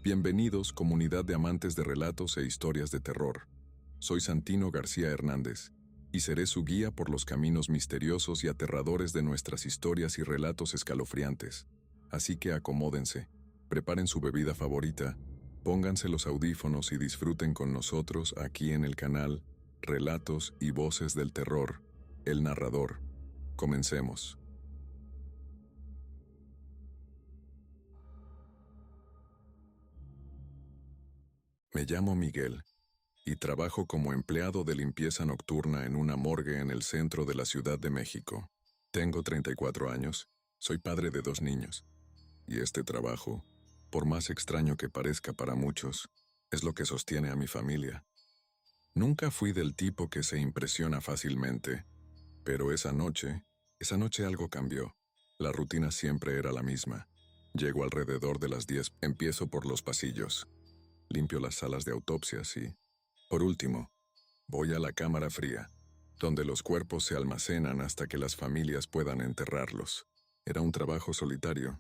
Bienvenidos, comunidad de amantes de relatos e historias de terror. Soy Santino García Hernández, y seré su guía por los caminos misteriosos y aterradores de nuestras historias y relatos escalofriantes. Así que acomódense, preparen su bebida favorita, pónganse los audífonos y disfruten con nosotros aquí en el canal Relatos y Voces del Terror, El Narrador. Comencemos. Me llamo Miguel y trabajo como empleado de limpieza nocturna en una morgue en el centro de la Ciudad de México. Tengo 34 años, soy padre de 2 niños, y este trabajo, por más extraño que parezca para muchos, es lo que sostiene a mi familia. Nunca fui del tipo que se impresiona fácilmente, pero esa noche algo cambió. La rutina siempre era la misma. Llego alrededor de las 10, empiezo por los pasillos. Limpio las salas de autopsias y, por último, voy a la cámara fría, donde los cuerpos se almacenan hasta que las familias puedan enterrarlos. Era un trabajo solitario,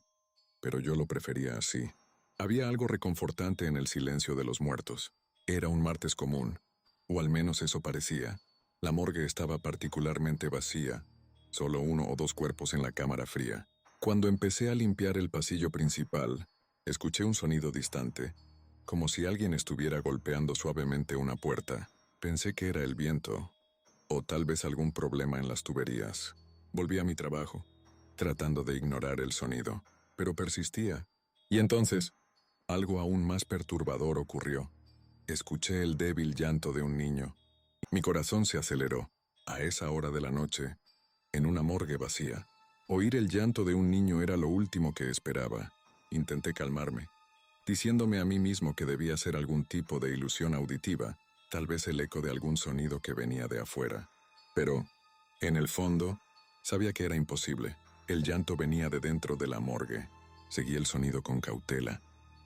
pero yo lo prefería así. Había algo reconfortante en el silencio de los muertos. Era un martes común, o al menos eso parecía. La morgue estaba particularmente vacía, solo 1 o 2 cuerpos en la cámara fría. Cuando empecé a limpiar el pasillo principal, escuché un sonido distante, como si alguien estuviera golpeando suavemente una puerta. Pensé que era el viento, o tal vez algún problema en las tuberías. Volví a mi trabajo, tratando de ignorar el sonido, pero persistía. Y entonces, algo aún más perturbador ocurrió. Escuché el débil llanto de un niño. Mi corazón se aceleró. A esa hora de la noche, en una morgue vacía, oír el llanto de un niño era lo último que esperaba. Intenté calmarme, diciéndome a mí mismo que debía ser algún tipo de ilusión auditiva, tal vez el eco de algún sonido que venía de afuera. Pero, en el fondo, sabía que era imposible. El llanto venía de dentro de la morgue. Seguí el sonido con cautela,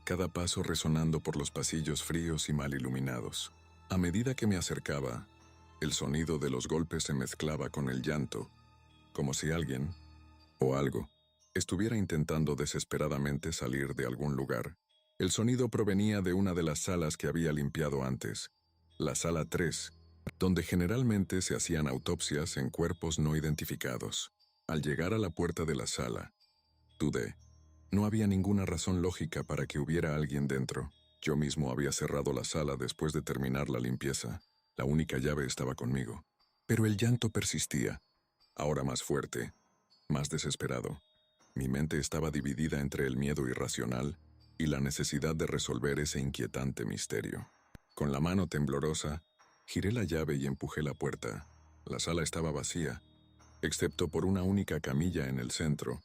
cada paso resonando por los pasillos fríos y mal iluminados. A medida que me acercaba, el sonido de los golpes se mezclaba con el llanto, como si alguien, o algo, estuviera intentando desesperadamente salir de algún lugar. El sonido provenía de una de las salas que había limpiado antes, la sala 3, donde generalmente se hacían autopsias en cuerpos no identificados. Al llegar a la puerta de la sala, dudé. No había ninguna razón lógica para que hubiera alguien dentro. Yo mismo había cerrado la sala después de terminar la limpieza. La única llave estaba conmigo. Pero el llanto persistía, ahora más fuerte, más desesperado. Mi mente estaba dividida entre el miedo irracional y la necesidad de resolver ese inquietante misterio. Con la mano temblorosa, giré la llave y empujé la puerta. La sala estaba vacía, excepto por una única camilla en el centro,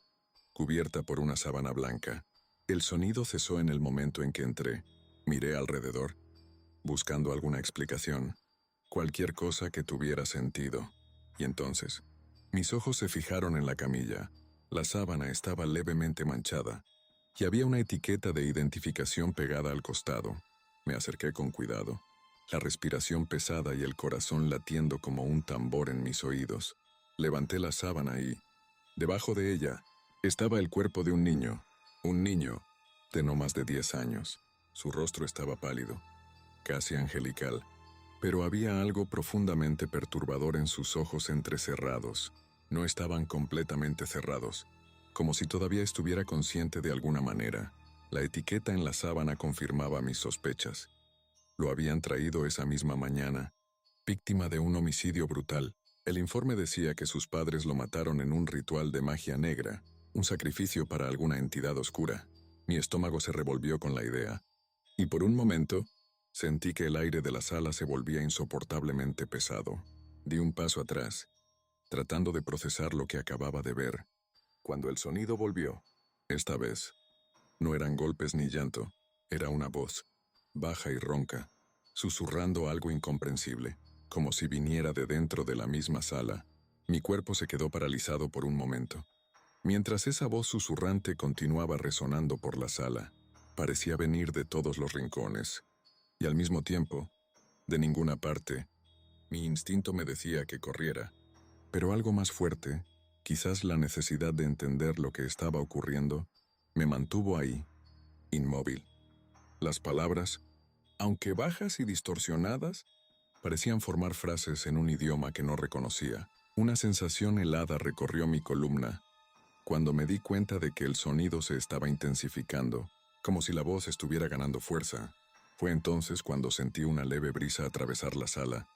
cubierta por una sábana blanca. El sonido cesó en el momento en que entré. Miré alrededor, buscando alguna explicación, cualquier cosa que tuviera sentido. Y entonces, mis ojos se fijaron en la camilla. La sábana estaba levemente manchada, y había una etiqueta de identificación pegada al costado. Me acerqué con cuidado, la respiración pesada y el corazón latiendo como un tambor en mis oídos. Levanté la sábana y, debajo de ella, estaba el cuerpo de un niño de no más de 10 años. Su rostro estaba pálido, casi angelical, pero había algo profundamente perturbador en sus ojos entrecerrados. No estaban completamente cerrados, como si todavía estuviera consciente de alguna manera. La etiqueta en la sábana confirmaba mis sospechas. Lo habían traído esa misma mañana, víctima de un homicidio brutal. El informe decía que sus padres lo mataron en un ritual de magia negra, un sacrificio para alguna entidad oscura. Mi estómago se revolvió con la idea, y por un momento, sentí que el aire de la sala se volvía insoportablemente pesado. Di un paso atrás, tratando de procesar lo que acababa de ver, cuando el sonido volvió. Esta vez, no eran golpes ni llanto, era una voz, baja y ronca, susurrando algo incomprensible, como si viniera de dentro de la misma sala. Mi cuerpo se quedó paralizado por un momento. Mientras esa voz susurrante continuaba resonando por la sala, parecía venir de todos los rincones, y al mismo tiempo, de ninguna parte. Mi instinto me decía que corriera, pero algo más fuerte, quizás la necesidad de entender lo que estaba ocurriendo, me mantuvo ahí, inmóvil. Las palabras, aunque bajas y distorsionadas, parecían formar frases en un idioma que no reconocía. Una sensación helada recorrió mi columna cuando me di cuenta de que el sonido se estaba intensificando, como si la voz estuviera ganando fuerza. Fue entonces cuando sentí una leve brisa atravesar la sala,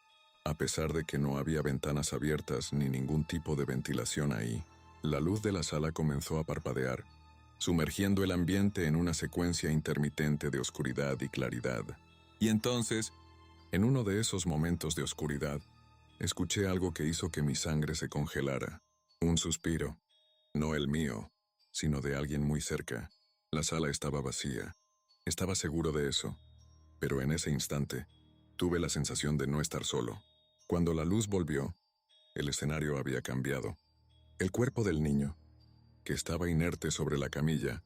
a pesar de que no había ventanas abiertas ni ningún tipo de ventilación ahí. La luz de la sala comenzó a parpadear, sumergiendo el ambiente en una secuencia intermitente de oscuridad y claridad. Y entonces, en uno de esos momentos de oscuridad, escuché algo que hizo que mi sangre se congelara. Un suspiro, no el mío, sino de alguien muy cerca. La sala estaba vacía. Estaba seguro de eso, pero en ese instante, tuve la sensación de no estar solo. Cuando la luz volvió, el escenario había cambiado. El cuerpo del niño, que estaba inerte sobre la camilla,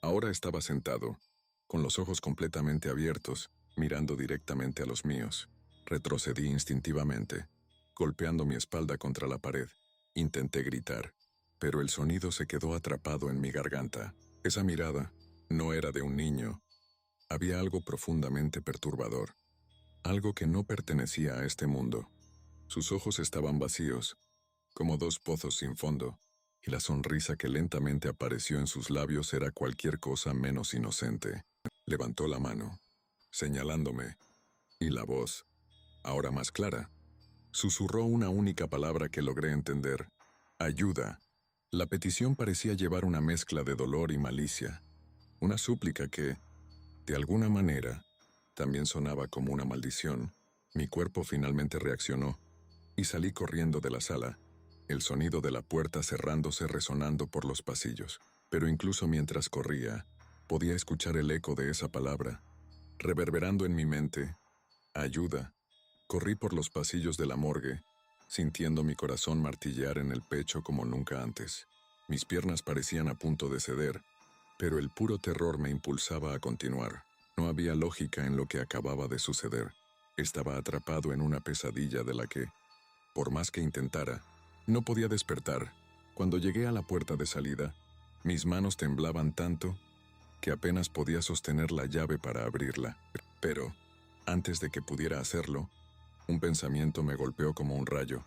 ahora estaba sentado, con los ojos completamente abiertos, mirando directamente a los míos. Retrocedí instintivamente, golpeando mi espalda contra la pared. Intenté gritar, pero el sonido se quedó atrapado en mi garganta. Esa mirada no era de un niño. Había algo profundamente perturbador, algo que no pertenecía a este mundo. Sus ojos estaban vacíos, como dos pozos sin fondo, y la sonrisa que lentamente apareció en sus labios era cualquier cosa menos inocente. Levantó la mano, señalándome, y la voz, ahora más clara, susurró una única palabra que logré entender: ayuda. La petición parecía llevar una mezcla de dolor y malicia, una súplica que, de alguna manera, también sonaba como una maldición. Mi cuerpo finalmente reaccionó, y salí corriendo de la sala, el sonido de la puerta cerrándose resonando por los pasillos. Pero incluso mientras corría, podía escuchar el eco de esa palabra, reverberando en mi mente: ayuda. Corrí por los pasillos de la morgue, sintiendo mi corazón martillear en el pecho como nunca antes. Mis piernas parecían a punto de ceder, pero el puro terror me impulsaba a continuar. No había lógica en lo que acababa de suceder. Estaba atrapado en una pesadilla de la que, por más que intentara, no podía despertar. Cuando llegué a la puerta de salida, mis manos temblaban tanto que apenas podía sostener la llave para abrirla. Pero, antes de que pudiera hacerlo, un pensamiento me golpeó como un rayo.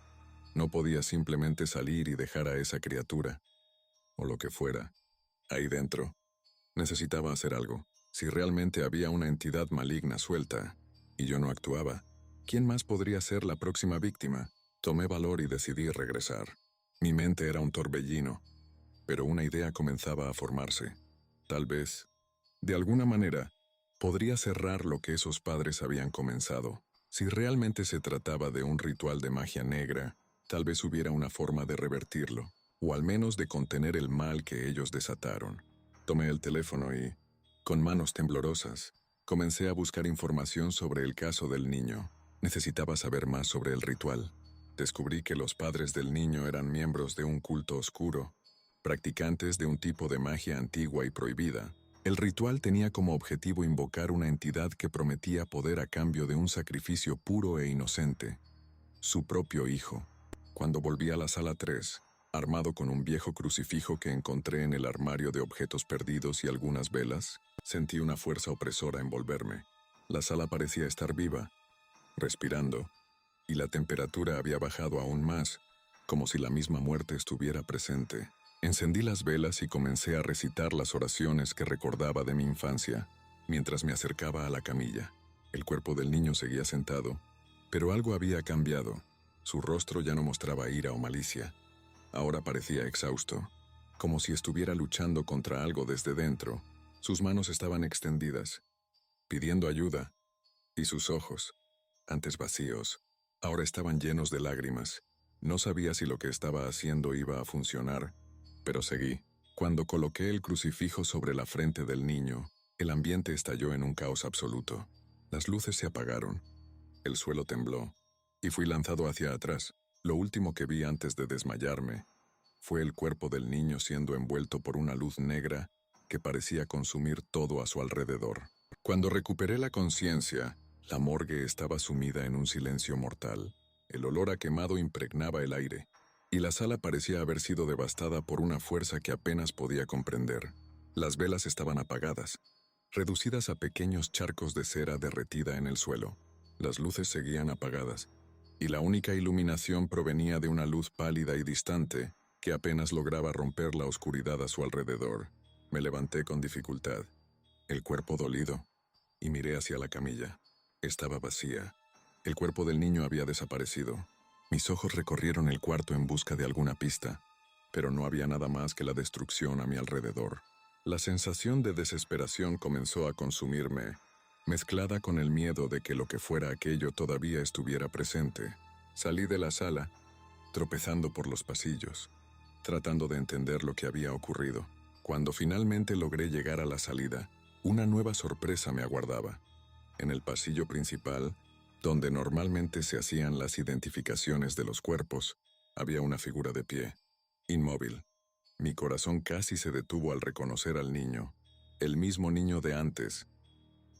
No podía simplemente salir y dejar a esa criatura, o lo que fuera, ahí dentro. Necesitaba hacer algo. Si realmente había una entidad maligna suelta, y yo no actuaba, ¿quién más podría ser la próxima víctima? Tomé valor y decidí regresar. Mi mente era un torbellino, pero una idea comenzaba a formarse. Tal vez, de alguna manera, podría cerrar lo que esos padres habían comenzado. Si realmente se trataba de un ritual de magia negra, tal vez hubiera una forma de revertirlo, o al menos de contener el mal que ellos desataron. Tomé el teléfono y, con manos temblorosas, comencé a buscar información sobre el caso del niño. Necesitaba saber más sobre el ritual. Descubrí que los padres del niño eran miembros de un culto oscuro, practicantes de un tipo de magia antigua y prohibida. El ritual tenía como objetivo invocar una entidad que prometía poder a cambio de un sacrificio puro e inocente: su propio hijo. Cuando volví a la sala 3, armado con un viejo crucifijo que encontré en el armario de objetos perdidos y algunas velas, sentí una fuerza opresora envolverme. La sala parecía estar viva, respirando, y la temperatura había bajado aún más, como si la misma muerte estuviera presente. Encendí las velas y comencé a recitar las oraciones que recordaba de mi infancia, mientras me acercaba a la camilla. El cuerpo del niño seguía sentado, pero algo había cambiado. Su rostro ya no mostraba ira o malicia. Ahora parecía exhausto, como si estuviera luchando contra algo desde dentro. Sus manos estaban extendidas, pidiendo ayuda, y sus ojos, antes vacíos, ahora estaban llenos de lágrimas. No sabía si lo que estaba haciendo iba a funcionar, pero seguí. Cuando coloqué el crucifijo sobre la frente del niño, el ambiente estalló en un caos absoluto. Las luces se apagaron, el suelo tembló, y fui lanzado hacia atrás. Lo último que vi antes de desmayarme fue el cuerpo del niño siendo envuelto por una luz negra que parecía consumir todo a su alrededor. Cuando recuperé la conciencia, la morgue estaba sumida en un silencio mortal. El olor a quemado impregnaba el aire, y la sala parecía haber sido devastada por una fuerza que apenas podía comprender. Las velas estaban apagadas, reducidas a pequeños charcos de cera derretida en el suelo. Las luces seguían apagadas, y la única iluminación provenía de una luz pálida y distante que apenas lograba romper la oscuridad a su alrededor. Me levanté con dificultad, el cuerpo dolido, y miré hacia la camilla. Estaba vacía. El cuerpo del niño había desaparecido. Mis ojos recorrieron el cuarto en busca de alguna pista, pero no había nada más que la destrucción a mi alrededor. La sensación de desesperación comenzó a consumirme, mezclada con el miedo de que lo que fuera aquello todavía estuviera presente. Salí de la sala, tropezando por los pasillos, tratando de entender lo que había ocurrido. Cuando finalmente logré llegar a la salida, una nueva sorpresa me aguardaba. En el pasillo principal, donde normalmente se hacían las identificaciones de los cuerpos, había una figura de pie, inmóvil. Mi corazón casi se detuvo al reconocer al niño, el mismo niño de antes,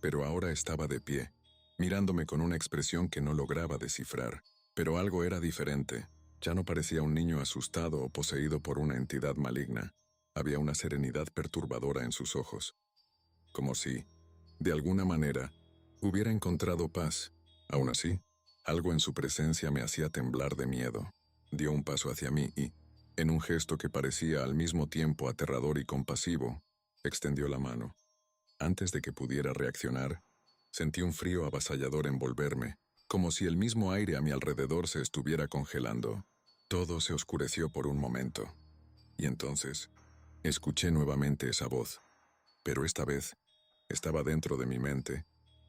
pero ahora estaba de pie, mirándome con una expresión que no lograba descifrar. Pero algo era diferente. Ya no parecía un niño asustado o poseído por una entidad maligna. Había una serenidad perturbadora en sus ojos, como si, de alguna manera, hubiera encontrado paz. Aún así, algo en su presencia me hacía temblar de miedo. Dio un paso hacia mí y, en un gesto que parecía al mismo tiempo aterrador y compasivo, extendió la mano. Antes de que pudiera reaccionar, sentí un frío avasallador envolverme, como si el mismo aire a mi alrededor se estuviera congelando. Todo se oscureció por un momento. Y entonces, escuché nuevamente esa voz, pero esta vez estaba dentro de mi mente,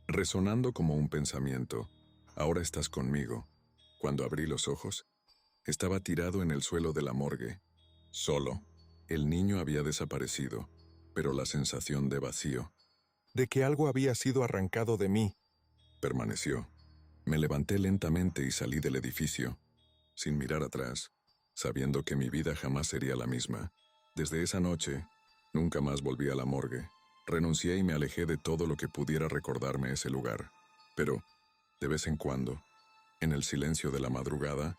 resonando como un pensamiento. Ahora estás conmigo. Cuando abrí los ojos, estaba tirado en el suelo de la morgue, solo. El niño había desaparecido, pero la sensación de vacío, de que algo había sido arrancado de mí, permaneció. Me levanté lentamente y salí del edificio, sin mirar atrás, sabiendo que mi vida jamás sería la misma. Desde esa noche, nunca más volví a la morgue. Renuncié y me alejé de todo lo que pudiera recordarme ese lugar. Pero, de vez en cuando, en el silencio de la madrugada,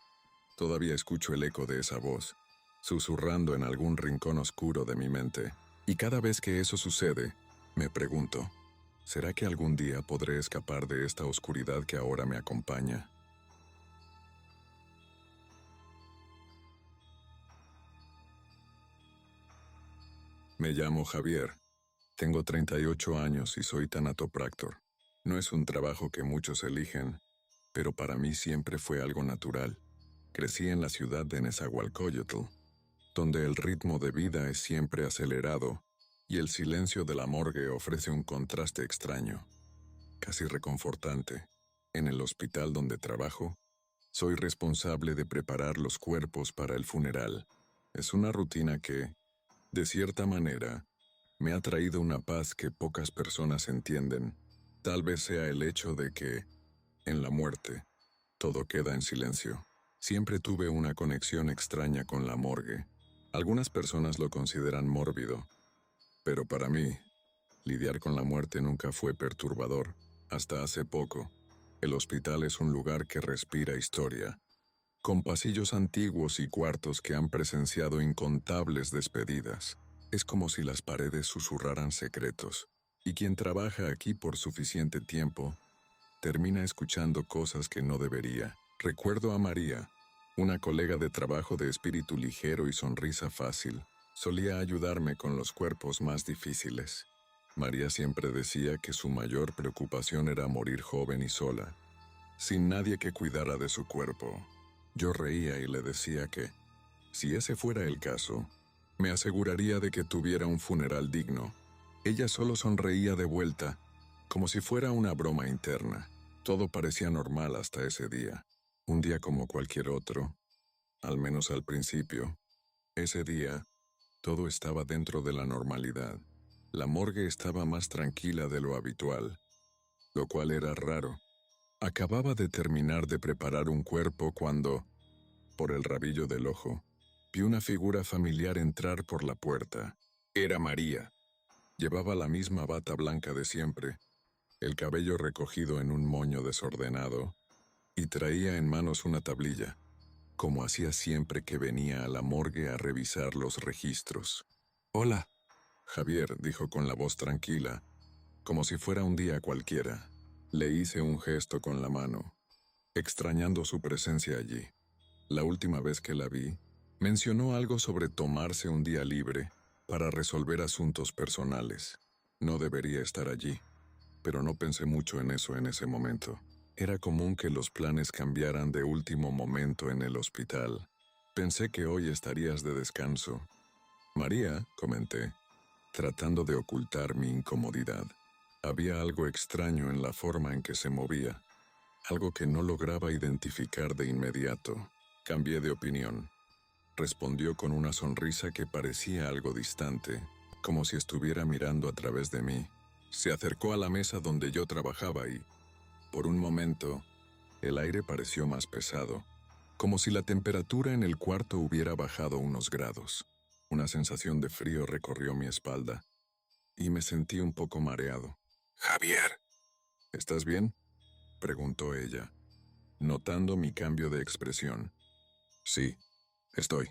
todavía escucho el eco de esa voz, susurrando en algún rincón oscuro de mi mente. Y cada vez que eso sucede, me pregunto, ¿será que algún día podré escapar de esta oscuridad que ahora me acompaña? Me llamo Javier. Tengo 38 años y soy tanatopractor. No es un trabajo que muchos eligen, pero para mí siempre fue algo natural. Crecí en la ciudad de Nezahualcóyotl, donde el ritmo de vida es siempre acelerado y el silencio de la morgue ofrece un contraste extraño, casi reconfortante. En el hospital donde trabajo, soy responsable de preparar los cuerpos para el funeral. Es una rutina que, de cierta manera, me ha traído una paz que pocas personas entienden. Tal vez sea el hecho de que, en la muerte, todo queda en silencio. Siempre tuve una conexión extraña con la morgue. Algunas personas lo consideran mórbido, pero para mí, lidiar con la muerte nunca fue perturbador. Hasta hace poco, el hospital es un lugar que respira historia, con pasillos antiguos y cuartos que han presenciado incontables despedidas. Es como si las paredes susurraran secretos, y quien trabaja aquí por suficiente tiempo termina escuchando cosas que no debería. Recuerdo a María, una colega de trabajo de espíritu ligero y sonrisa fácil. Solía ayudarme con los cuerpos más difíciles. María siempre decía que su mayor preocupación era morir joven y sola, sin nadie que cuidara de su cuerpo. Yo reía y le decía que, si ese fuera el caso, me aseguraría de que tuviera un funeral digno. Ella solo sonreía de vuelta, como si fuera una broma interna. Todo parecía normal hasta ese día. Un día como cualquier otro, al menos al principio. Ese día, todo estaba dentro de la normalidad. La morgue estaba más tranquila de lo habitual, lo cual era raro. Acababa de terminar de preparar un cuerpo cuando, por el rabillo del ojo, vi una figura familiar entrar por la puerta. Era María. Llevaba la misma bata blanca de siempre, el cabello recogido en un moño desordenado, y traía en manos una tablilla, como hacía siempre que venía a la morgue a revisar los registros. «Hola», Javier dijo con la voz tranquila, como si fuera un día cualquiera. Le hice un gesto con la mano, extrañando su presencia allí. La última vez que la vi, mencionó algo sobre tomarse un día libre para resolver asuntos personales. No debería estar allí, pero no pensé mucho en eso en ese momento. Era común que los planes cambiaran de último momento en el hospital. Pensé que hoy estarías de descanso. María, comenté, tratando de ocultar mi incomodidad. Había algo extraño en la forma en que se movía, algo que no lograba identificar de inmediato. Cambié de opinión. Respondió con una sonrisa que parecía algo distante, como si estuviera mirando a través de mí. Se acercó a la mesa donde yo trabajaba y, por un momento, el aire pareció más pesado, como si la temperatura en el cuarto hubiera bajado unos grados. Una sensación de frío recorrió mi espalda y me sentí un poco mareado. «Javier, ¿estás bien?», preguntó ella, notando mi cambio de expresión. «Sí, estoy.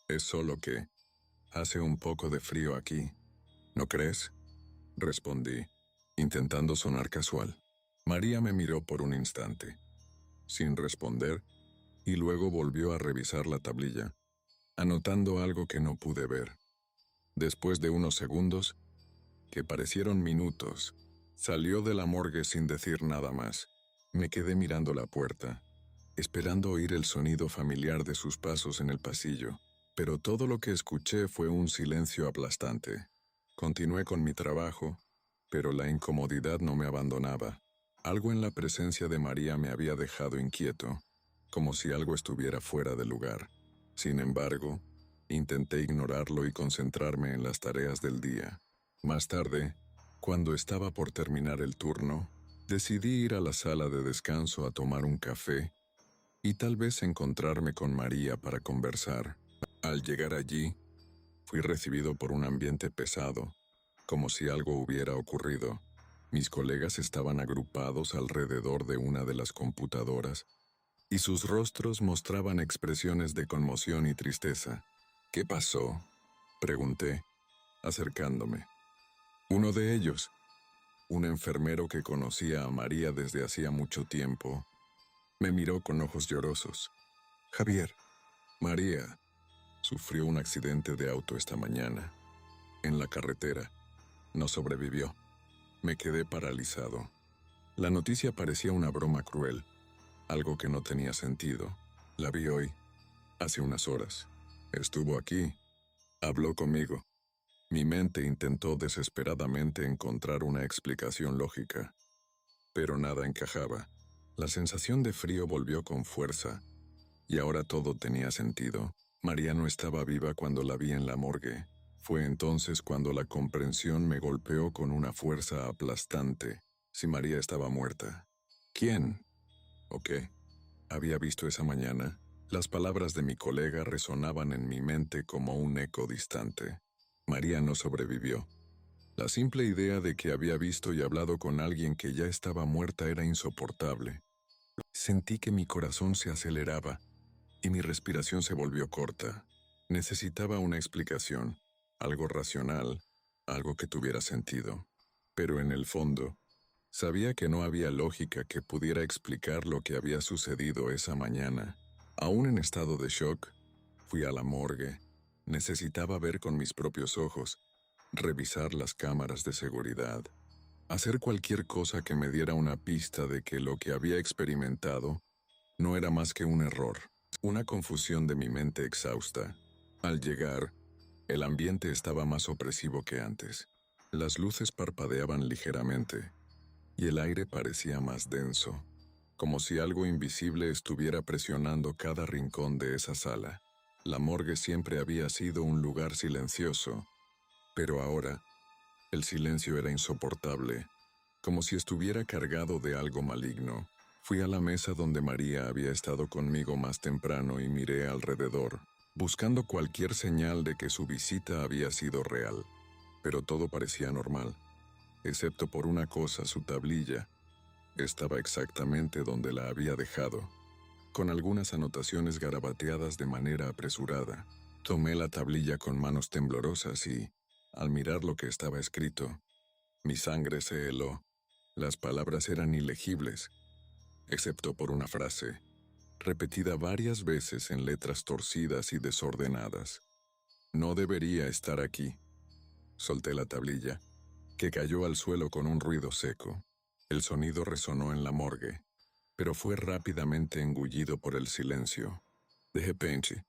Es solo que hace un poco de frío aquí. ¿No crees?», respondí, intentando sonar casual. María me miró por un instante, sin responder, y luego volvió a revisar la tablilla, anotando algo que no pude ver. Después de unos segundos, que parecieron minutos, salió de la morgue sin decir nada más. Me quedé mirando la puerta, esperando oír el sonido familiar de sus pasos en el pasillo, pero todo lo que escuché fue un silencio aplastante. Continué con mi trabajo, pero la incomodidad no me abandonaba. Algo en la presencia de María me había dejado inquieto, como si algo estuviera fuera de lugar. Sin embargo, intenté ignorarlo y concentrarme en las tareas del día. Más tarde, cuando estaba por terminar el turno, decidí ir a la sala de descanso a tomar un café y tal vez encontrarme con María para conversar. Al llegar allí, fui recibido por un ambiente pesado, como si algo hubiera ocurrido. Mis colegas estaban agrupados alrededor de una de las computadoras, y sus rostros mostraban expresiones de conmoción y tristeza. «¿Qué pasó?», pregunté, acercándome. Uno de ellos, un enfermero que conocía a María desde hacía mucho tiempo, me miró con ojos llorosos. «Javier, María sufrió un accidente de auto esta mañana, en la carretera. No sobrevivió». Me quedé paralizado. La noticia parecía una broma cruel, algo que no tenía sentido. La vi hoy, hace unas horas. Estuvo aquí, habló conmigo. Mi mente intentó desesperadamente encontrar una explicación lógica, pero nada encajaba. La sensación de frío volvió con fuerza, y ahora todo tenía sentido. María no estaba viva cuando la vi en la morgue. Fue entonces cuando la comprensión me golpeó con una fuerza aplastante. Si María estaba muerta, ¿quién o qué había visto esa mañana? Las palabras de mi colega resonaban en mi mente como un eco distante. María no sobrevivió. La simple idea de que había visto y hablado con alguien que ya estaba muerta era insoportable. Sentí que mi corazón se aceleraba y mi respiración se volvió corta. Necesitaba una explicación, algo racional, algo que tuviera sentido. Pero en el fondo, sabía que no había lógica que pudiera explicar lo que había sucedido esa mañana. Aún en estado de shock, fui a la morgue. Necesitaba ver con mis propios ojos, revisar las cámaras de seguridad, hacer cualquier cosa que me diera una pista de que lo que había experimentado no era más que un error, una confusión de mi mente exhausta. Al llegar, el ambiente estaba más opresivo que antes. Las luces parpadeaban ligeramente, y el aire parecía más denso, como si algo invisible estuviera presionando cada rincón de esa sala. La morgue siempre había sido un lugar silencioso, pero ahora, el silencio era insoportable, como si estuviera cargado de algo maligno. Fui a la mesa donde María había estado conmigo más temprano y miré alrededor, buscando cualquier señal de que su visita había sido real. Pero todo parecía normal, excepto por una cosa: su tablilla estaba exactamente donde la había dejado, con algunas anotaciones garabateadas de manera apresurada. Tomé la tablilla con manos temblorosas y, al mirar lo que estaba escrito, Mi sangre se heló. Las palabras eran ilegibles, excepto por una frase, repetida varias veces en letras torcidas y desordenadas. No debería estar aquí. Solté la tablilla, que cayó al suelo con un ruido seco. El sonido resonó en la morgue, pero fue rápidamente engullido por el silencio. De repente,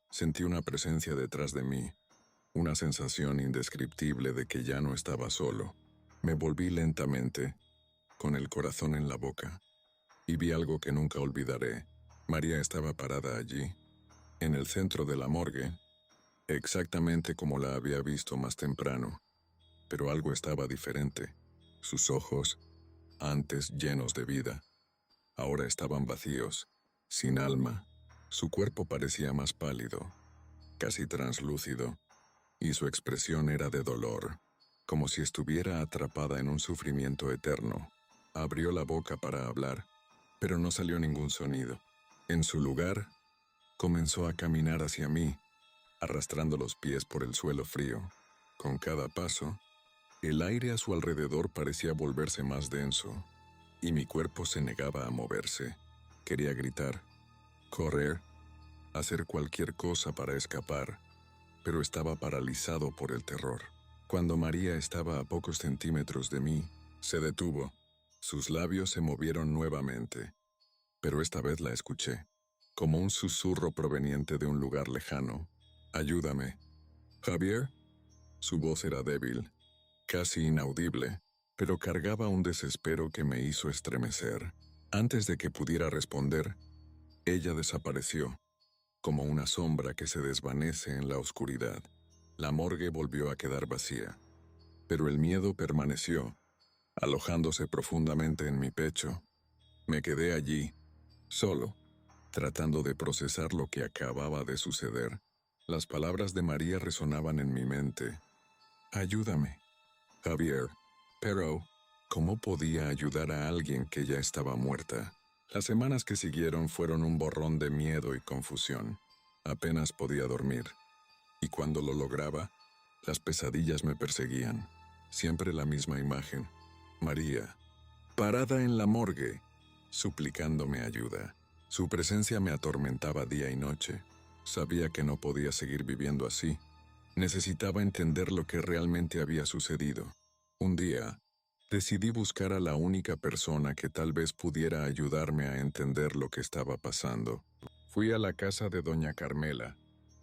sentí una presencia detrás de mí, una sensación indescriptible de que ya no estaba solo. Me volví lentamente, con el corazón en la boca, y vi algo que nunca olvidaré. María estaba parada allí, en el centro de la morgue, exactamente como la había visto más temprano, pero algo estaba diferente. Sus ojos, antes llenos de vida, ahora estaban vacíos, sin alma. Su cuerpo parecía más pálido, casi translúcido, y su expresión era de dolor, como si estuviera atrapada en un sufrimiento eterno. Abrió la boca para hablar, pero no salió ningún sonido. En su lugar, comenzó a caminar hacia mí, arrastrando los pies por el suelo frío. Con cada paso, el aire a su alrededor parecía volverse más denso, y mi cuerpo se negaba a moverse. Quería gritar, correr, hacer cualquier cosa para escapar, pero estaba paralizado por el terror. Cuando María estaba a pocos centímetros de mí, se detuvo. Sus labios se movieron nuevamente, pero esta vez la escuché, como un susurro proveniente de un lugar lejano. «Ayúdame». «¿Javier?» Su voz era débil, casi inaudible, pero cargaba un desespero que me hizo estremecer. Antes de que pudiera responder, ella desapareció, como una sombra que se desvanece en la oscuridad. La morgue volvió a quedar vacía, pero el miedo permaneció, alojándose profundamente en mi pecho. Me quedé allí, solo, tratando de procesar lo que acababa de suceder. Las palabras de María resonaban en mi mente. «Ayúdame, Javier». Pero, ¿cómo podía ayudar a alguien que ya estaba muerta? Las semanas que siguieron fueron un borrón de miedo y confusión. Apenas podía dormir, y cuando lo lograba, las pesadillas me perseguían. Siempre la misma imagen. María, parada en la morgue, suplicándome ayuda. Su presencia me atormentaba día y noche. Sabía que no podía seguir viviendo así. Necesitaba entender lo que realmente había sucedido. Un día, decidí buscar a la única persona que tal vez pudiera ayudarme a entender lo que estaba pasando. Fui a la casa de doña Carmela,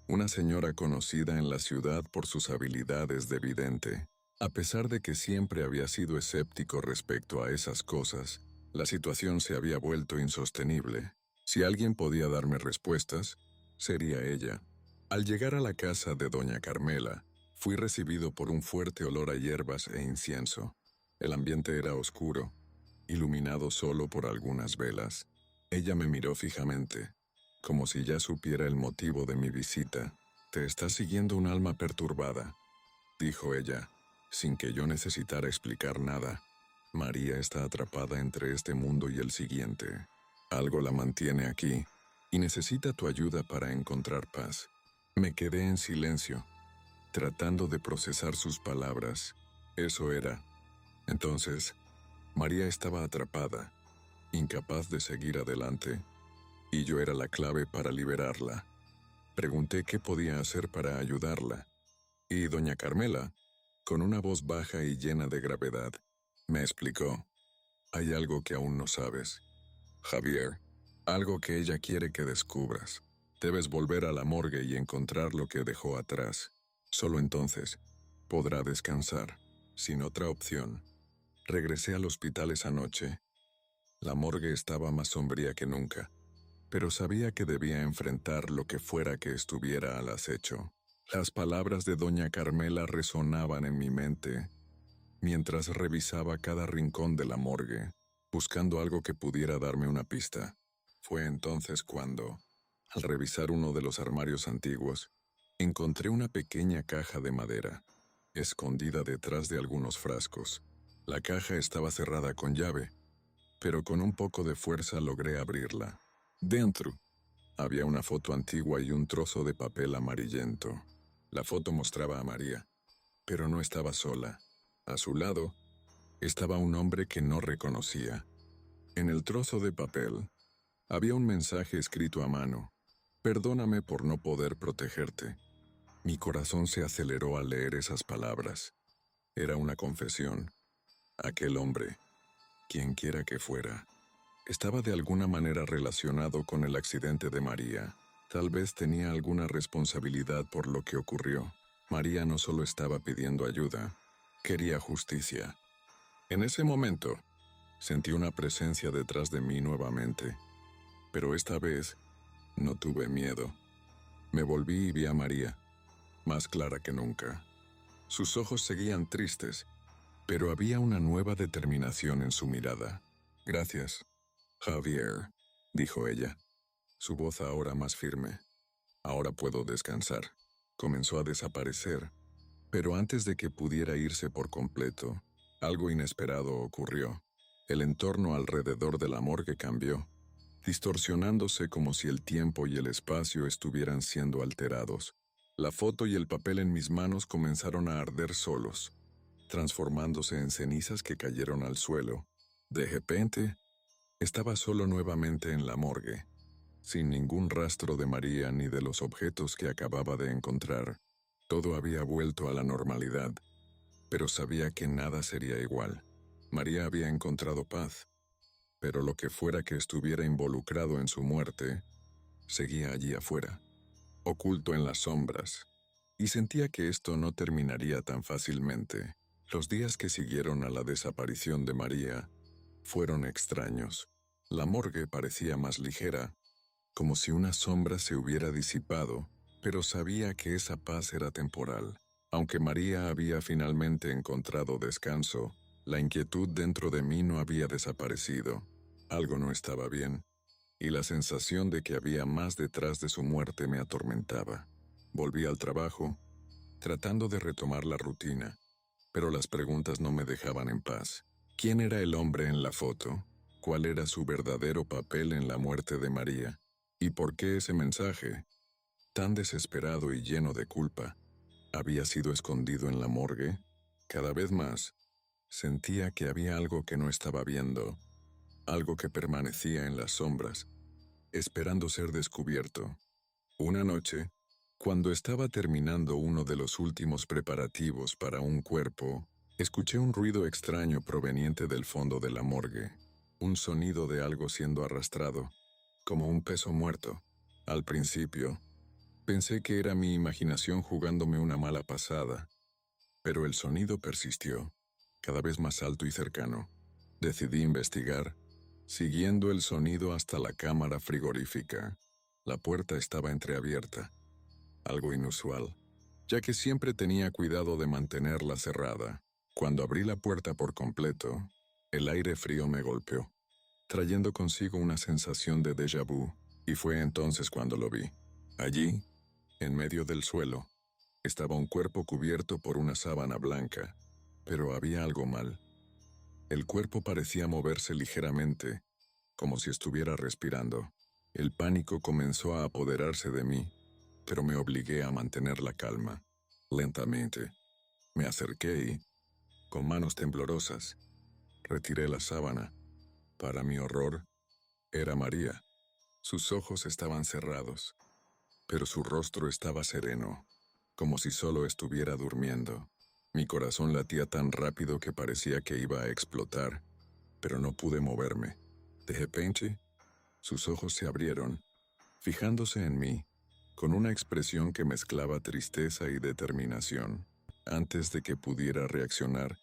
una señora conocida en la ciudad por sus habilidades de vidente. A pesar de que siempre había sido escéptico respecto a esas cosas, la situación se había vuelto insostenible. Si alguien podía darme respuestas, sería ella. Al llegar a la casa de doña Carmela, fui recibido por un fuerte olor a hierbas e incienso. El ambiente era oscuro, iluminado solo por algunas velas. Ella me miró fijamente, como si ya supiera el motivo de mi visita. «Te está siguiendo un alma perturbada», dijo ella, sin que yo necesitara explicar nada. «María está atrapada entre este mundo y el siguiente. Algo la mantiene aquí, y necesita tu ayuda para encontrar paz». Me quedé en silencio, tratando de procesar sus palabras. Eso era. Entonces, María estaba atrapada, incapaz de seguir adelante, y yo era la clave para liberarla. Pregunté qué podía hacer para ayudarla, y doña Carmela, con una voz baja y llena de gravedad, me explicó. «Hay algo que aún no sabes, Javier, algo que ella quiere que descubras. Debes volver a la morgue y encontrar lo que dejó atrás. Solo entonces podrá descansar, sin otra opción». Regresé al hospital esa noche. La morgue estaba más sombría que nunca, pero sabía que debía enfrentar lo que fuera que estuviera al acecho. Las palabras de doña Carmela resonaban en mi mente mientras revisaba cada rincón de la morgue, buscando algo que pudiera darme una pista. Fue entonces cuando, al revisar uno de los armarios antiguos, encontré una pequeña caja de madera, escondida detrás de algunos frascos. La caja estaba cerrada con llave, pero con un poco de fuerza logré abrirla. Dentro había una foto antigua y un trozo de papel amarillento. La foto mostraba a María, pero no estaba sola. A su lado estaba un hombre que no reconocía. En el trozo de papel había un mensaje escrito a mano. Perdóname por no poder protegerte. Mi corazón se aceleró al leer esas palabras. Era una confesión. Aquel hombre, quien quiera que fuera, estaba de alguna manera relacionado con el accidente de María. Tal vez tenía alguna responsabilidad por lo que ocurrió. María no solo estaba pidiendo ayuda, quería justicia. En ese momento, sentí una presencia detrás de mí nuevamente, pero esta vez no tuve miedo. Me volví y vi a María, más clara que nunca. Sus ojos seguían tristes, pero había una nueva determinación en su mirada. Gracias, Javier, dijo ella, su voz ahora más firme. Ahora puedo descansar. Comenzó a desaparecer, pero antes de que pudiera irse por completo, algo inesperado ocurrió. El entorno alrededor de la morgue cambió, distorsionándose como si el tiempo y el espacio estuvieran siendo alterados. La foto y el papel en mis manos comenzaron a arder solos, transformándose en cenizas que cayeron al suelo. De repente, estaba solo nuevamente en la morgue, sin ningún rastro de María ni de los objetos que acababa de encontrar. Todo había vuelto a la normalidad, pero sabía que nada sería igual. María había encontrado paz, pero lo que fuera que estuviera involucrado en su muerte, seguía allí afuera, oculto en las sombras, y sentía que esto no terminaría tan fácilmente. Los días que siguieron a la desaparición de María fueron extraños. La morgue parecía más ligera, como si una sombra se hubiera disipado, pero sabía que esa paz era temporal. Aunque María había finalmente encontrado descanso, la inquietud dentro de mí no había desaparecido. Algo no estaba bien, y la sensación de que había más detrás de su muerte me atormentaba. Volví al trabajo, tratando de retomar la rutina, pero las preguntas no me dejaban en paz. ¿Quién era el hombre en la foto? ¿Cuál era su verdadero papel en la muerte de María? ¿Y por qué ese mensaje, tan desesperado y lleno de culpa, había sido escondido en la morgue? Cada vez más, sentía que había algo que no estaba viendo, algo que permanecía en las sombras, esperando ser descubierto. Una noche, cuando estaba terminando uno de los últimos preparativos para un cuerpo, escuché un ruido extraño proveniente del fondo de la morgue, un sonido de algo siendo arrastrado, como un peso muerto. Al principio, pensé que era mi imaginación jugándome una mala pasada, pero el sonido persistió, cada vez más alto y cercano. Decidí investigar, siguiendo el sonido hasta la cámara frigorífica. La puerta estaba entreabierta, algo inusual, ya que siempre tenía cuidado de mantenerla cerrada. Cuando abrí la puerta por completo, el aire frío me golpeó, trayendo consigo una sensación de déjà vu, y fue entonces cuando lo vi. Allí, en medio del suelo, estaba un cuerpo cubierto por una sábana blanca, pero había algo mal. El cuerpo parecía moverse ligeramente, como si estuviera respirando. El pánico comenzó a apoderarse de mí, pero me obligué a mantener la calma. Lentamente, me acerqué y, con manos temblorosas, retiré la sábana. Para mi horror, era María. Sus ojos estaban cerrados, pero su rostro estaba sereno, como si solo estuviera durmiendo. Mi corazón latía tan rápido que parecía que iba a explotar, pero no pude moverme. De repente, sus ojos se abrieron, fijándose en mí, con una expresión que mezclaba tristeza y determinación. Antes de que pudiera reaccionar,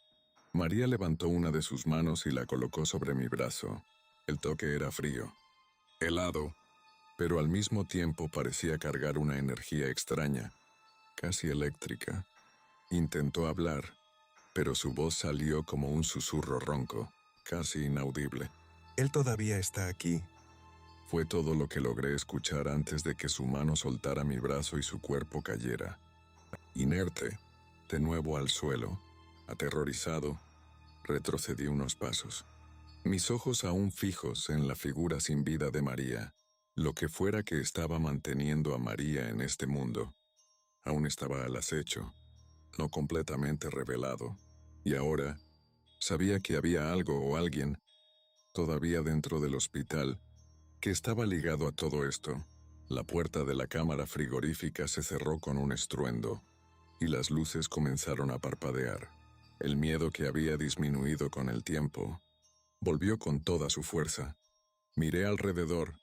María levantó una de sus manos y la colocó sobre mi brazo. El toque era frío, helado, pero al mismo tiempo parecía cargar una energía extraña, casi eléctrica. Intentó hablar, pero su voz salió como un susurro ronco, casi inaudible. Él todavía está aquí. Fue todo lo que logré escuchar antes de que su mano soltara mi brazo y su cuerpo cayera. Inerte, de nuevo al suelo, aterrorizado, retrocedí unos pasos. Mis ojos aún fijos en la figura sin vida de María, lo que fuera que estaba manteniendo a María en este mundo, aún estaba al acecho, no completamente revelado, y ahora Sabía que había algo o alguien, todavía dentro del hospital, que estaba ligado a todo esto. La puerta de la cámara frigorífica se cerró con un estruendo, y las luces comenzaron a parpadear. El miedo que había disminuido con el tiempo volvió con toda su fuerza. Miré alrededor,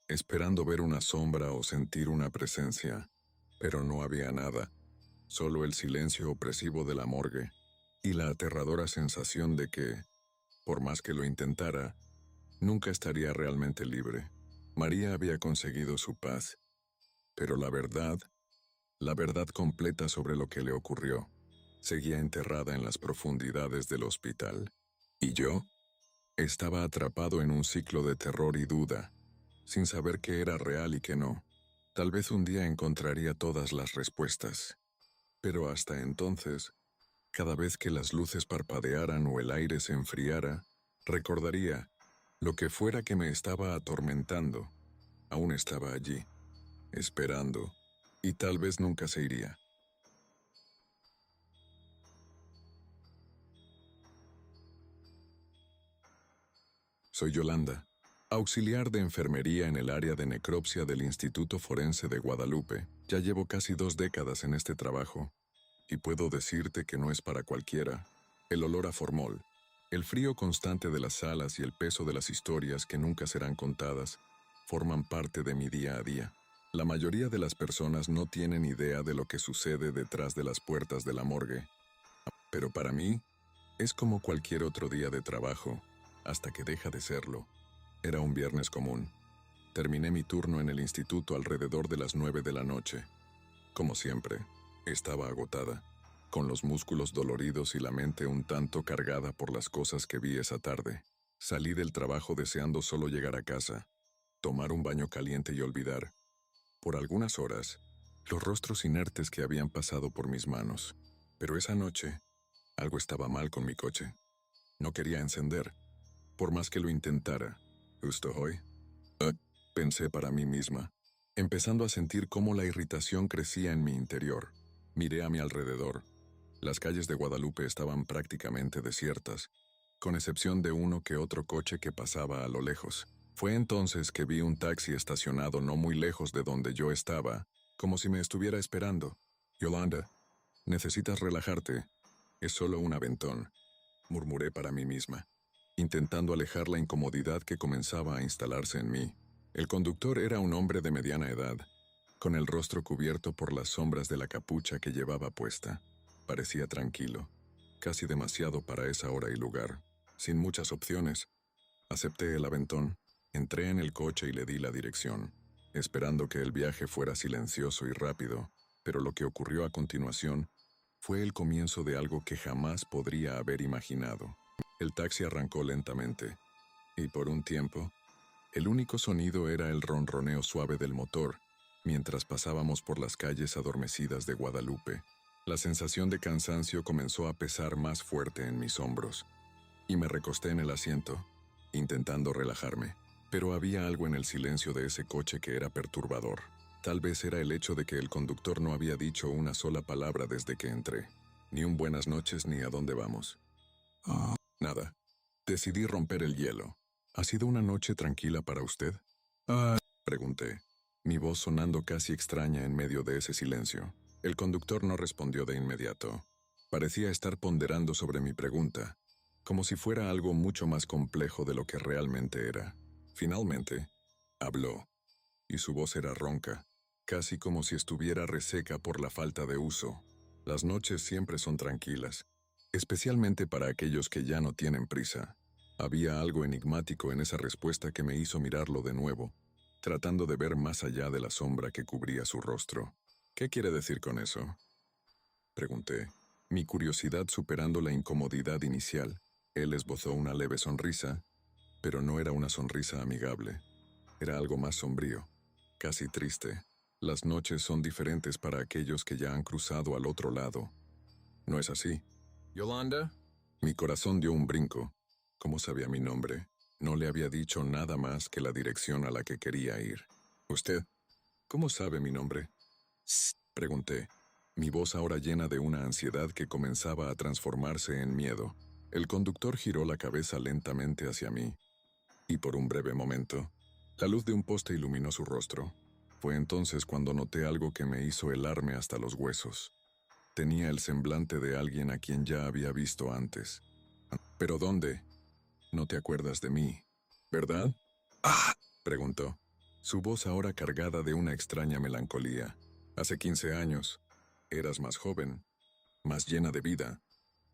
esperando ver una sombra o sentir una presencia, pero no había nada, solo el silencio opresivo de la morgue y la aterradora sensación de que, por más que lo intentara, nunca estaría realmente libre. María había conseguido su paz, pero la verdad completa sobre lo que le ocurrió, seguía enterrada en las profundidades del hospital. Y yo estaba atrapado en un ciclo de terror y duda, sin saber qué era real y qué no. Tal vez un día encontraría todas las respuestas. Pero hasta entonces, cada vez que las luces parpadearan o el aire se enfriara, recordaría, lo que fuera que me estaba atormentando, aún estaba allí, esperando, y tal vez nunca se iría. Soy Yolanda, auxiliar de enfermería en el área de necropsia del Instituto Forense de Guadalupe. Ya llevo casi 2 décadas en este trabajo, y puedo decirte que no es para cualquiera. El olor a formol, el frío constante de las salas y el peso de las historias que nunca serán contadas forman parte de mi día a día. La mayoría de las personas no tienen idea de lo que sucede detrás de las puertas de la morgue, pero para mí es como cualquier otro día de trabajo, hasta que deja de serlo. Era un viernes común. Terminé mi turno en el instituto alrededor de las 9 de la noche. Como siempre, estaba agotada, con los músculos doloridos y la mente un tanto cargada por las cosas que vi esa tarde. Salí del trabajo deseando solo llegar a casa, tomar un baño caliente y olvidar, por algunas horas, los rostros inertes que habían pasado por mis manos. Pero esa noche, algo estaba mal con mi coche. No quería encender, por más que lo intentara. ¿Justo hoy? Pensé para mí misma, empezando a sentir cómo la irritación crecía en mi interior. Miré a mi alrededor. Las calles de Guadalupe estaban prácticamente desiertas, con excepción de uno que otro coche que pasaba a lo lejos. Fue entonces que vi un taxi estacionado no muy lejos de donde yo estaba, como si me estuviera esperando. Yolanda, necesitas relajarte. Es solo un aventón, murmuré para mí misma, intentando alejar la incomodidad que comenzaba a instalarse en mí. El conductor era un hombre de mediana edad, con el rostro cubierto por las sombras de la capucha que llevaba puesta. Parecía tranquilo, casi demasiado para esa hora y lugar. Sin muchas opciones, acepté el aventón, entré en el coche y le di la dirección, esperando que el viaje fuera silencioso y rápido, pero lo que ocurrió a continuación fue el comienzo de algo que jamás podría haber imaginado. El taxi arrancó lentamente, y por un tiempo, el único sonido era el ronroneo suave del motor, mientras pasábamos por las calles adormecidas de Guadalupe. La sensación de cansancio comenzó a pesar más fuerte en mis hombros, y me recosté en el asiento, intentando relajarme. Pero había algo en el silencio de ese coche que era perturbador. Tal vez era el hecho de que el conductor no había dicho una sola palabra desde que entré. Ni un buenas noches ni a dónde vamos. Nada. Decidí romper el hielo. ¿Ha sido una noche tranquila para usted? Pregunté, mi voz sonando casi extraña en medio de ese silencio. El conductor no respondió de inmediato. Parecía estar ponderando sobre mi pregunta, como si fuera algo mucho más complejo de lo que realmente era. Finalmente, habló, y su voz era ronca, casi como si estuviera reseca por la falta de uso. Las noches siempre son tranquilas, especialmente para aquellos que ya no tienen prisa. Había algo enigmático en esa respuesta que me hizo mirarlo de nuevo, tratando de ver más allá de la sombra que cubría su rostro. ¿Qué quiere decir con eso?, pregunté, mi curiosidad superando la incomodidad inicial. Él esbozó una leve sonrisa, pero no era una sonrisa amigable. Era algo más sombrío, casi triste. Las noches son diferentes para aquellos que ya han cruzado al otro lado. ¿No es así? ¿Yolanda? Mi corazón dio un brinco. ¿Cómo sabía mi nombre? No le había dicho nada más que la dirección a la que quería ir. ¿Usted? ¿Cómo sabe mi nombre? Pregunté, mi voz ahora llena de una ansiedad que comenzaba a transformarse en miedo. El conductor giró la cabeza lentamente hacia mí, y por un breve momento, la luz de un poste iluminó su rostro. Fue entonces cuando noté algo que me hizo helarme hasta los huesos. Tenía el semblante de alguien a quien ya había visto antes. ¿Pero dónde? No te acuerdas de mí, ¿verdad? ¡Ah! Preguntó, su voz ahora cargada de una extraña melancolía. Hace 15 años, eras más joven, más llena de vida,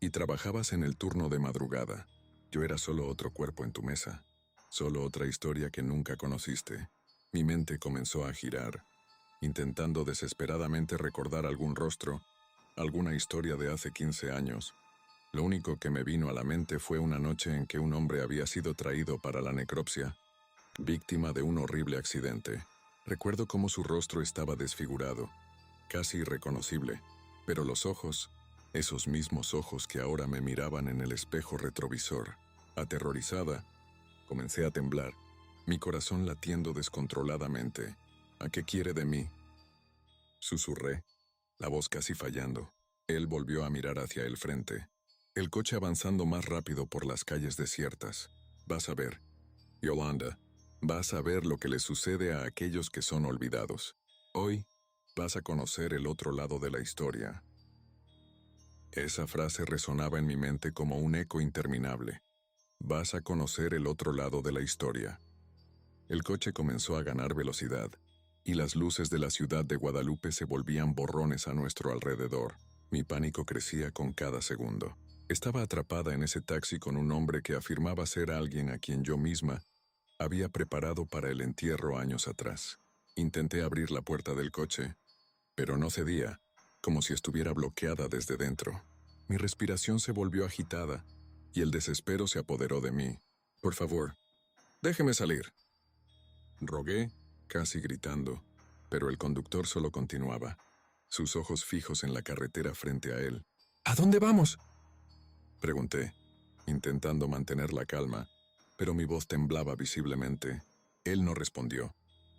y trabajabas en el turno de madrugada. Yo era solo otro cuerpo en tu mesa, solo otra historia que nunca conociste. Mi mente comenzó a girar, intentando desesperadamente recordar algún rostro, alguna historia de hace 15 años. Lo único que me vino a la mente fue una noche en que un hombre había sido traído para la necropsia, víctima de un horrible accidente. Recuerdo cómo su rostro estaba desfigurado, casi irreconocible, pero los ojos, esos mismos ojos que ahora me miraban en el espejo retrovisor. Aterrorizada, comencé a temblar, mi corazón latiendo descontroladamente. ¿A qué quiere de mí? Susurré, la voz casi fallando. Él volvió a mirar hacia el frente, el coche avanzando más rápido por las calles desiertas. Vas a ver, Yolanda, vas a ver lo que le sucede a aquellos que son olvidados. Hoy, vas a conocer el otro lado de la historia. Esa frase resonaba en mi mente como un eco interminable. Vas a conocer el otro lado de la historia. El coche comenzó a ganar velocidad, y las luces de la ciudad de Guadalupe se volvían borrones a nuestro alrededor. Mi pánico crecía con cada segundo. Estaba atrapada en ese taxi con un hombre que afirmaba ser alguien a quien yo misma había preparado para el entierro años atrás. Intenté abrir la puerta del coche, pero no cedía, como si estuviera bloqueada desde dentro. Mi respiración se volvió agitada, y el desespero se apoderó de mí. Por favor, déjeme salir, rogué, casi gritando, pero el conductor solo continuaba, sus ojos fijos en la carretera frente a él. ¿A dónde vamos?, pregunté, intentando mantener la calma, pero mi voz temblaba visiblemente. Él no respondió,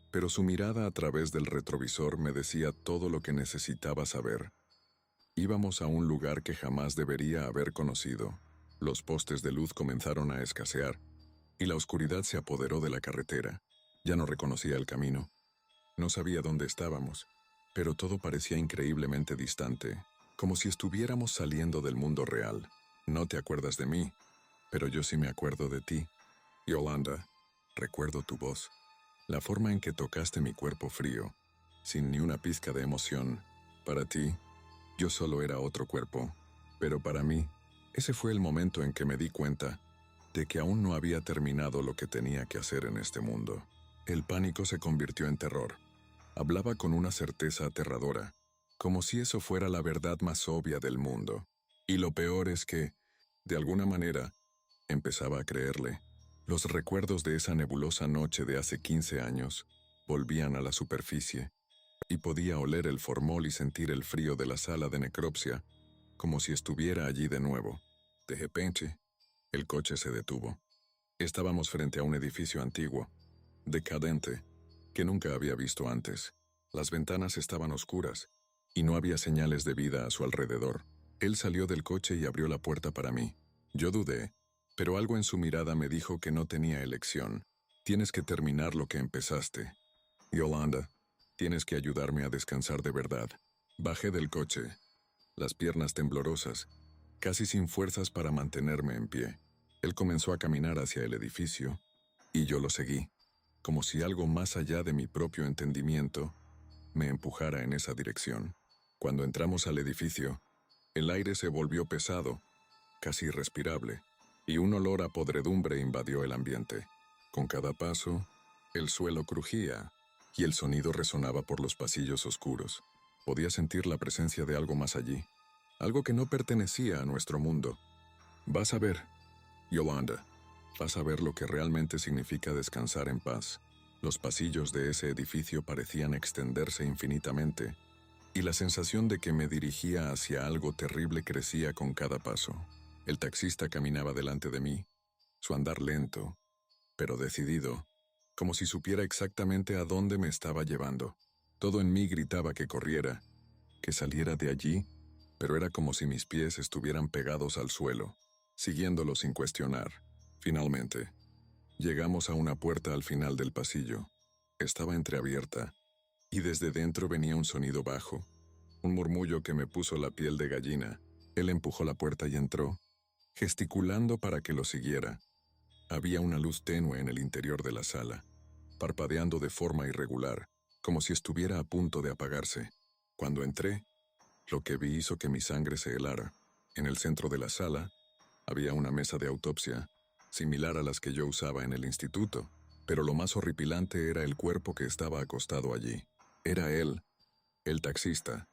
pero su mirada a través del retrovisor me decía todo lo que necesitaba saber. Íbamos a un lugar que jamás debería haber conocido. Los postes de luz comenzaron a escasear, y la oscuridad se apoderó de la carretera. Ya no reconocía el camino. No sabía dónde estábamos, pero todo parecía increíblemente distante, como si estuviéramos saliendo del mundo real. No te acuerdas de mí, pero yo sí me acuerdo de ti. Yolanda, recuerdo tu voz, la forma en que tocaste mi cuerpo frío, sin ni una pizca de emoción. Para ti, yo solo era otro cuerpo, pero para mí, ese fue el momento en que me di cuenta de que aún no había terminado lo que tenía que hacer en este mundo. El pánico se convirtió en terror. Hablaba con una certeza aterradora, como si eso fuera la verdad más obvia del mundo. Y lo peor es que, de alguna manera, empezaba a creerle. Los recuerdos de esa nebulosa noche de hace 15 años volvían a la superficie, y podía oler el formol y sentir el frío de la sala de necropsia, como si estuviera allí de nuevo. De repente, el coche se detuvo. Estábamos frente a un edificio antiguo, decadente, que nunca había visto antes. Las ventanas estaban oscuras, y no había señales de vida a su alrededor. Él salió del coche y abrió la puerta para mí. Yo dudé, pero algo en su mirada me dijo que no tenía elección. Tienes que terminar lo que empezaste. Yolanda, tienes que ayudarme a descansar de verdad. Bajé del coche, las piernas temblorosas, casi sin fuerzas para mantenerme en pie. Él comenzó a caminar hacia el edificio, y yo lo seguí, como si algo más allá de mi propio entendimiento me empujara en esa dirección. Cuando entramos al edificio, el aire se volvió pesado, casi irrespirable, y un olor a podredumbre invadió el ambiente. Con cada paso, el suelo crujía, y el sonido resonaba por los pasillos oscuros. Podía sentir la presencia de algo más allí, algo que no pertenecía a nuestro mundo. Vas a ver, Yolanda, vas a ver lo que realmente significa descansar en paz. Los pasillos de ese edificio parecían extenderse infinitamente, y la sensación de que me dirigía hacia algo terrible crecía con cada paso. El taxista caminaba delante de mí, su andar lento, pero decidido, como si supiera exactamente a dónde me estaba llevando. Todo en mí gritaba que corriera, que saliera de allí, pero era como si mis pies estuvieran pegados al suelo. siguiéndolo sin cuestionar. Finalmente, llegamos a una puerta al final del pasillo. Estaba entreabierta, y desde dentro venía un sonido bajo, un murmullo que me puso la piel de gallina. Él empujó la puerta y entró, gesticulando para que lo siguiera. Había una luz tenue en el interior de la sala, parpadeando de forma irregular, como si estuviera a punto de apagarse. Cuando entré, lo que vi hizo que mi sangre se helara. En el centro de la sala había una mesa de autopsia, similar a las que yo usaba en el instituto, pero lo más horripilante era el cuerpo que estaba acostado allí. Era él, el taxista,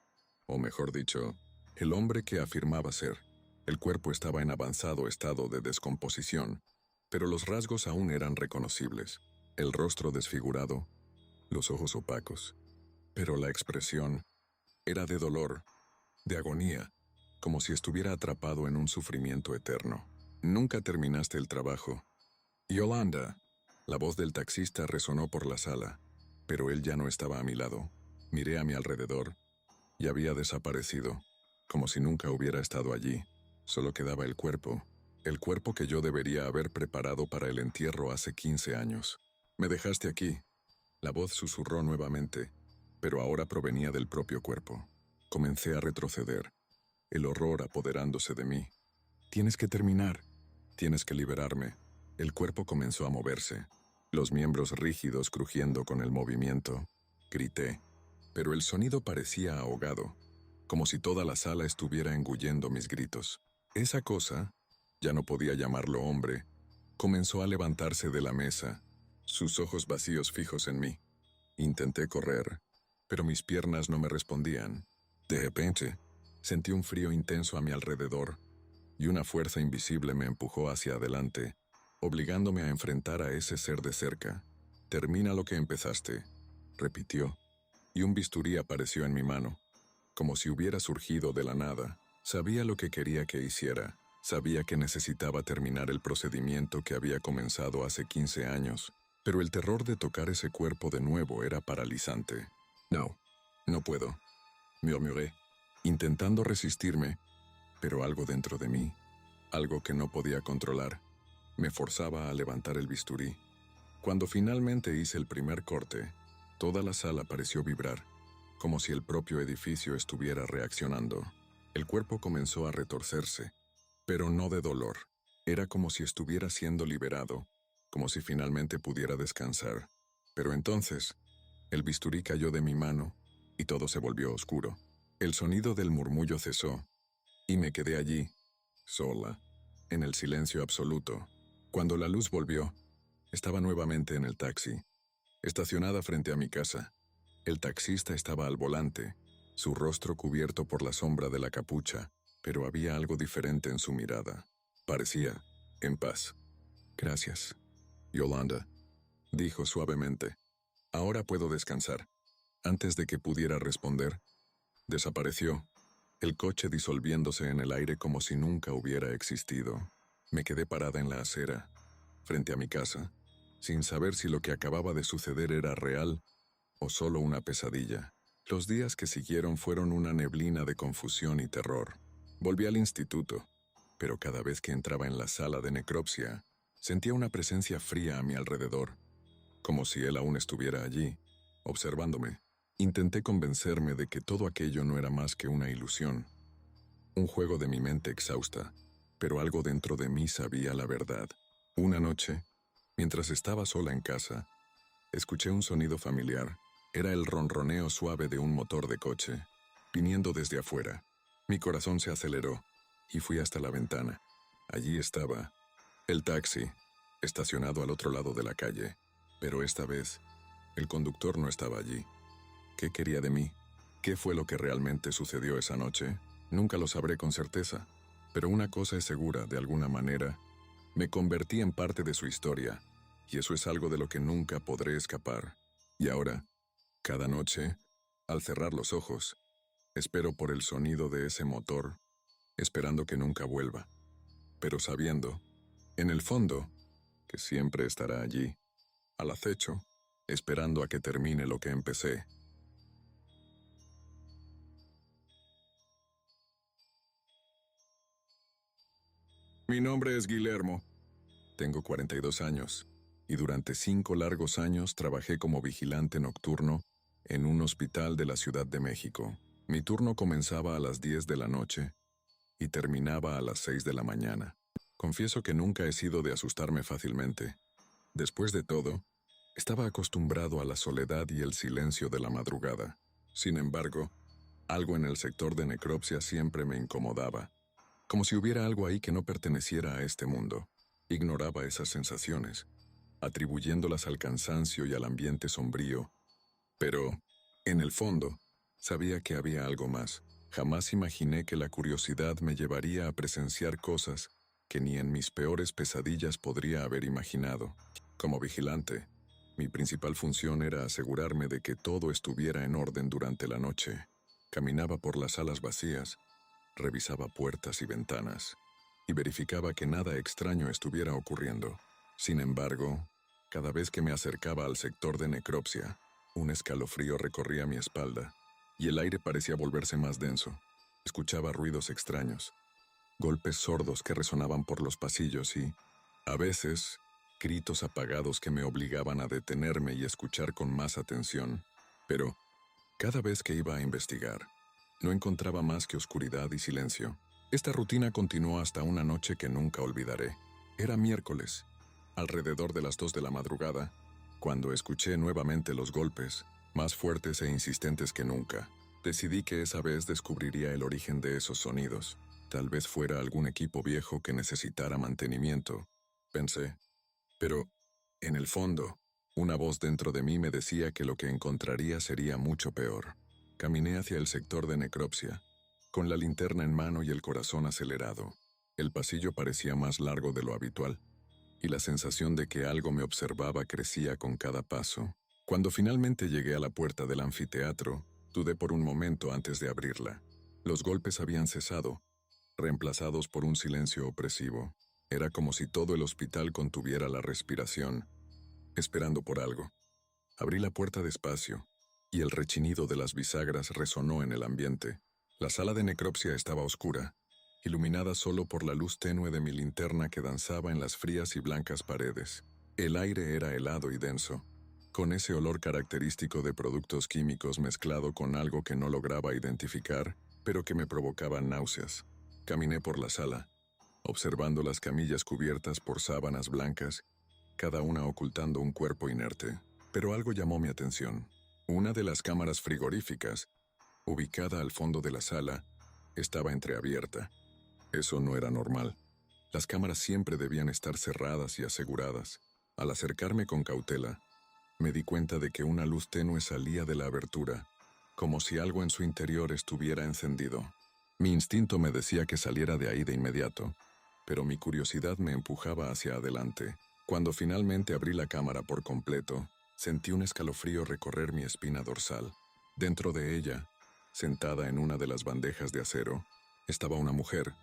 o mejor dicho, el hombre que afirmaba ser. El cuerpo estaba en avanzado estado de descomposición, pero los rasgos aún eran reconocibles. El rostro desfigurado, los ojos opacos, pero la expresión era de dolor, de agonía, como si estuviera atrapado en un sufrimiento eterno. Nunca terminaste el trabajo. Yolanda. La voz del taxista resonó por la sala, pero él ya no estaba a mi lado. Miré a mi alrededor y había desaparecido, como si nunca hubiera estado allí. Solo quedaba el cuerpo que yo debería haber preparado para el entierro hace 15 años. Me dejaste aquí. La voz susurró nuevamente, pero ahora provenía del propio cuerpo. Comencé a retroceder, el horror apoderándose de mí. Tienes que terminar. Tienes que liberarme. El cuerpo comenzó a moverse, los miembros rígidos crujiendo con el movimiento. Grité, pero el sonido parecía ahogado, como si toda la sala estuviera engullendo mis gritos. Esa cosa, ya no podía llamarlo hombre, comenzó a levantarse de la mesa, sus ojos vacíos fijos en mí. Intenté correr, pero mis piernas no me respondían. De repente, sentí un frío intenso a mi alrededor, y una fuerza invisible me empujó hacia adelante, obligándome a enfrentar a ese ser de cerca. Termina lo que empezaste, repitió, y un bisturí apareció en mi mano, como si hubiera surgido de la nada. Sabía lo que quería que hiciera, sabía que necesitaba terminar el procedimiento que había comenzado hace 15 años, pero el terror de tocar ese cuerpo de nuevo era paralizante. No puedo, murmuré, intentando resistirme, pero algo dentro de mí, algo que no podía controlar, me forzaba a levantar el bisturí. Cuando finalmente hice el primer corte, toda la sala pareció vibrar, como si el propio edificio estuviera reaccionando. El cuerpo comenzó a retorcerse, pero no de dolor. Era como si estuviera siendo liberado, como si finalmente pudiera descansar. Pero entonces, el bisturí cayó de mi mano y todo se volvió oscuro. El sonido del murmullo cesó y me quedé allí, sola, en el silencio absoluto. Cuando la luz volvió, estaba nuevamente en el taxi, estacionada frente a mi casa. El taxista estaba al volante, su rostro cubierto por la sombra de la capucha, pero había algo diferente en su mirada. Parecía en paz. Gracias, Yolanda, dijo suavemente. Ahora puedo descansar. Antes de que pudiera responder, desapareció, el coche disolviéndose en el aire como si nunca hubiera existido. Me quedé parada en la acera, frente a mi casa, sin saber si lo que acababa de suceder era real o solo una pesadilla. Los días que siguieron fueron una neblina de confusión y terror. Volví al instituto, pero cada vez que entraba en la sala de necropsia, sentía una presencia fría a mi alrededor, como si él aún estuviera allí, observándome. Intenté convencerme de que todo aquello no era más que una ilusión, un juego de mi mente exhausta, pero algo dentro de mí sabía la verdad. Una noche, mientras estaba sola en casa, escuché un sonido familiar. Era el ronroneo suave de un motor de coche, viniendo desde afuera. Mi corazón se aceleró y fui hasta la ventana. Allí estaba, el taxi, estacionado al otro lado de la calle, pero esta vez, el conductor no estaba allí. ¿Qué quería de mí? ¿Qué fue lo que realmente sucedió esa noche? Nunca lo sabré con certeza, pero una cosa es segura, de alguna manera, me convertí en parte de su historia, y eso es algo de lo que nunca podré escapar. Y ahora, cada noche, al cerrar los ojos, espero por el sonido de ese motor, esperando que nunca vuelva, pero sabiendo, en el fondo, que siempre estará allí, al acecho, esperando a que termine lo que empecé. Mi nombre es Guillermo. Tengo 42 años y durante 5 largos años trabajé como vigilante nocturno en un hospital de la Ciudad de México. Mi turno comenzaba a las 10 de la noche y terminaba a las 6 de la mañana. Confieso que nunca he sido de asustarme fácilmente. Después de todo, estaba acostumbrado a la soledad y el silencio de la madrugada. Sin embargo, algo en el sector de necropsia siempre me incomodaba, como si hubiera algo ahí que no perteneciera a este mundo. Ignoraba esas sensaciones, atribuyéndolas al cansancio y al ambiente sombrío, pero, en el fondo, sabía que había algo más. Jamás imaginé que la curiosidad me llevaría a presenciar cosas que ni en mis peores pesadillas podría haber imaginado. Como vigilante, mi principal función era asegurarme de que todo estuviera en orden durante la noche. Caminaba por las salas vacías, revisaba puertas y ventanas, y verificaba que nada extraño estuviera ocurriendo. Sin embargo, cada vez que me acercaba al sector de necropsia, un escalofrío recorría mi espalda, y el aire parecía volverse más denso. Escuchaba ruidos extraños, golpes sordos que resonaban por los pasillos y, a veces, gritos apagados que me obligaban a detenerme y escuchar con más atención. Pero, cada vez que iba a investigar, no encontraba más que oscuridad y silencio. Esta rutina continuó hasta una noche que nunca olvidaré. Era miércoles, alrededor de las 2 de la madrugada, cuando escuché nuevamente los golpes, más fuertes e insistentes que nunca. Decidí que esa vez descubriría el origen de esos sonidos. Tal vez fuera algún equipo viejo que necesitara mantenimiento, pensé. Pero, en el fondo, una voz dentro de mí me decía que lo que encontraría sería mucho peor. Caminé hacia el sector de necropsia, con la linterna en mano y el corazón acelerado. El pasillo parecía más largo de lo habitual, y la sensación de que algo me observaba crecía con cada paso. Cuando finalmente llegué a la puerta del anfiteatro, dudé por un momento antes de abrirla. Los golpes habían cesado, reemplazados por un silencio opresivo. Era como si todo el hospital contuviera la respiración, esperando por algo. Abrí la puerta despacio, y el rechinido de las bisagras resonó en el ambiente. La sala de necropsia estaba oscura, iluminada solo por la luz tenue de mi linterna que danzaba en las frías y blancas paredes. El aire era helado y denso, con ese olor característico de productos químicos mezclado con algo que no lograba identificar, pero que me provocaba náuseas. Caminé por la sala, observando las camillas cubiertas por sábanas blancas, cada una ocultando un cuerpo inerte. Pero algo llamó mi atención. Una de las cámaras frigoríficas, ubicada al fondo de la sala, estaba entreabierta. Eso no era normal. Las cámaras siempre debían estar cerradas y aseguradas. Al acercarme con cautela, me di cuenta de que una luz tenue salía de la abertura, como si algo en su interior estuviera encendido. Mi instinto me decía que saliera de ahí de inmediato, pero mi curiosidad me empujaba hacia adelante. Cuando finalmente abrí la cámara por completo, sentí un escalofrío recorrer mi espina dorsal. Dentro de ella, sentada en una de las bandejas de acero, estaba una mujer.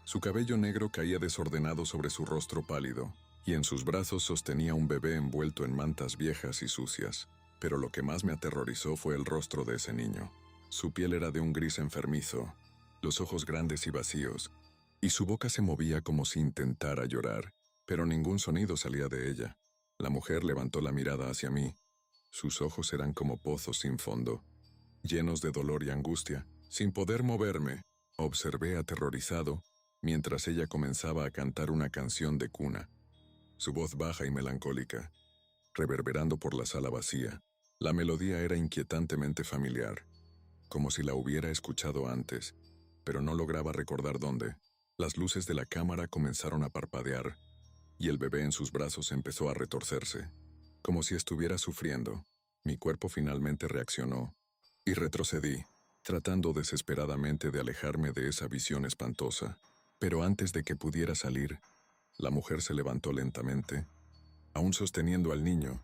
Su cabello negro caía desordenado sobre su rostro pálido, y en sus brazos sostenía un bebé envuelto en mantas viejas y sucias. Pero lo que más me aterrorizó fue el rostro de ese niño. Su piel era de un gris enfermizo, los ojos grandes y vacíos, y su boca se movía como si intentara llorar, pero ningún sonido salía de ella. La mujer levantó la mirada hacia mí. Sus ojos eran como pozos sin fondo, llenos de dolor y angustia. Sin poder moverme, observé aterrorizado, mientras ella comenzaba a cantar una canción de cuna. Su voz baja y melancólica, reverberando por la sala vacía. La melodía era inquietantemente familiar, como si la hubiera escuchado antes, pero no lograba recordar dónde. Las luces de la cámara comenzaron a parpadear, y el bebé en sus brazos empezó a retorcerse, como si estuviera sufriendo. Mi cuerpo finalmente reaccionó, y retrocedí, tratando desesperadamente de alejarme de esa visión espantosa. Pero antes de que pudiera salir, la mujer se levantó lentamente, aún sosteniendo al niño,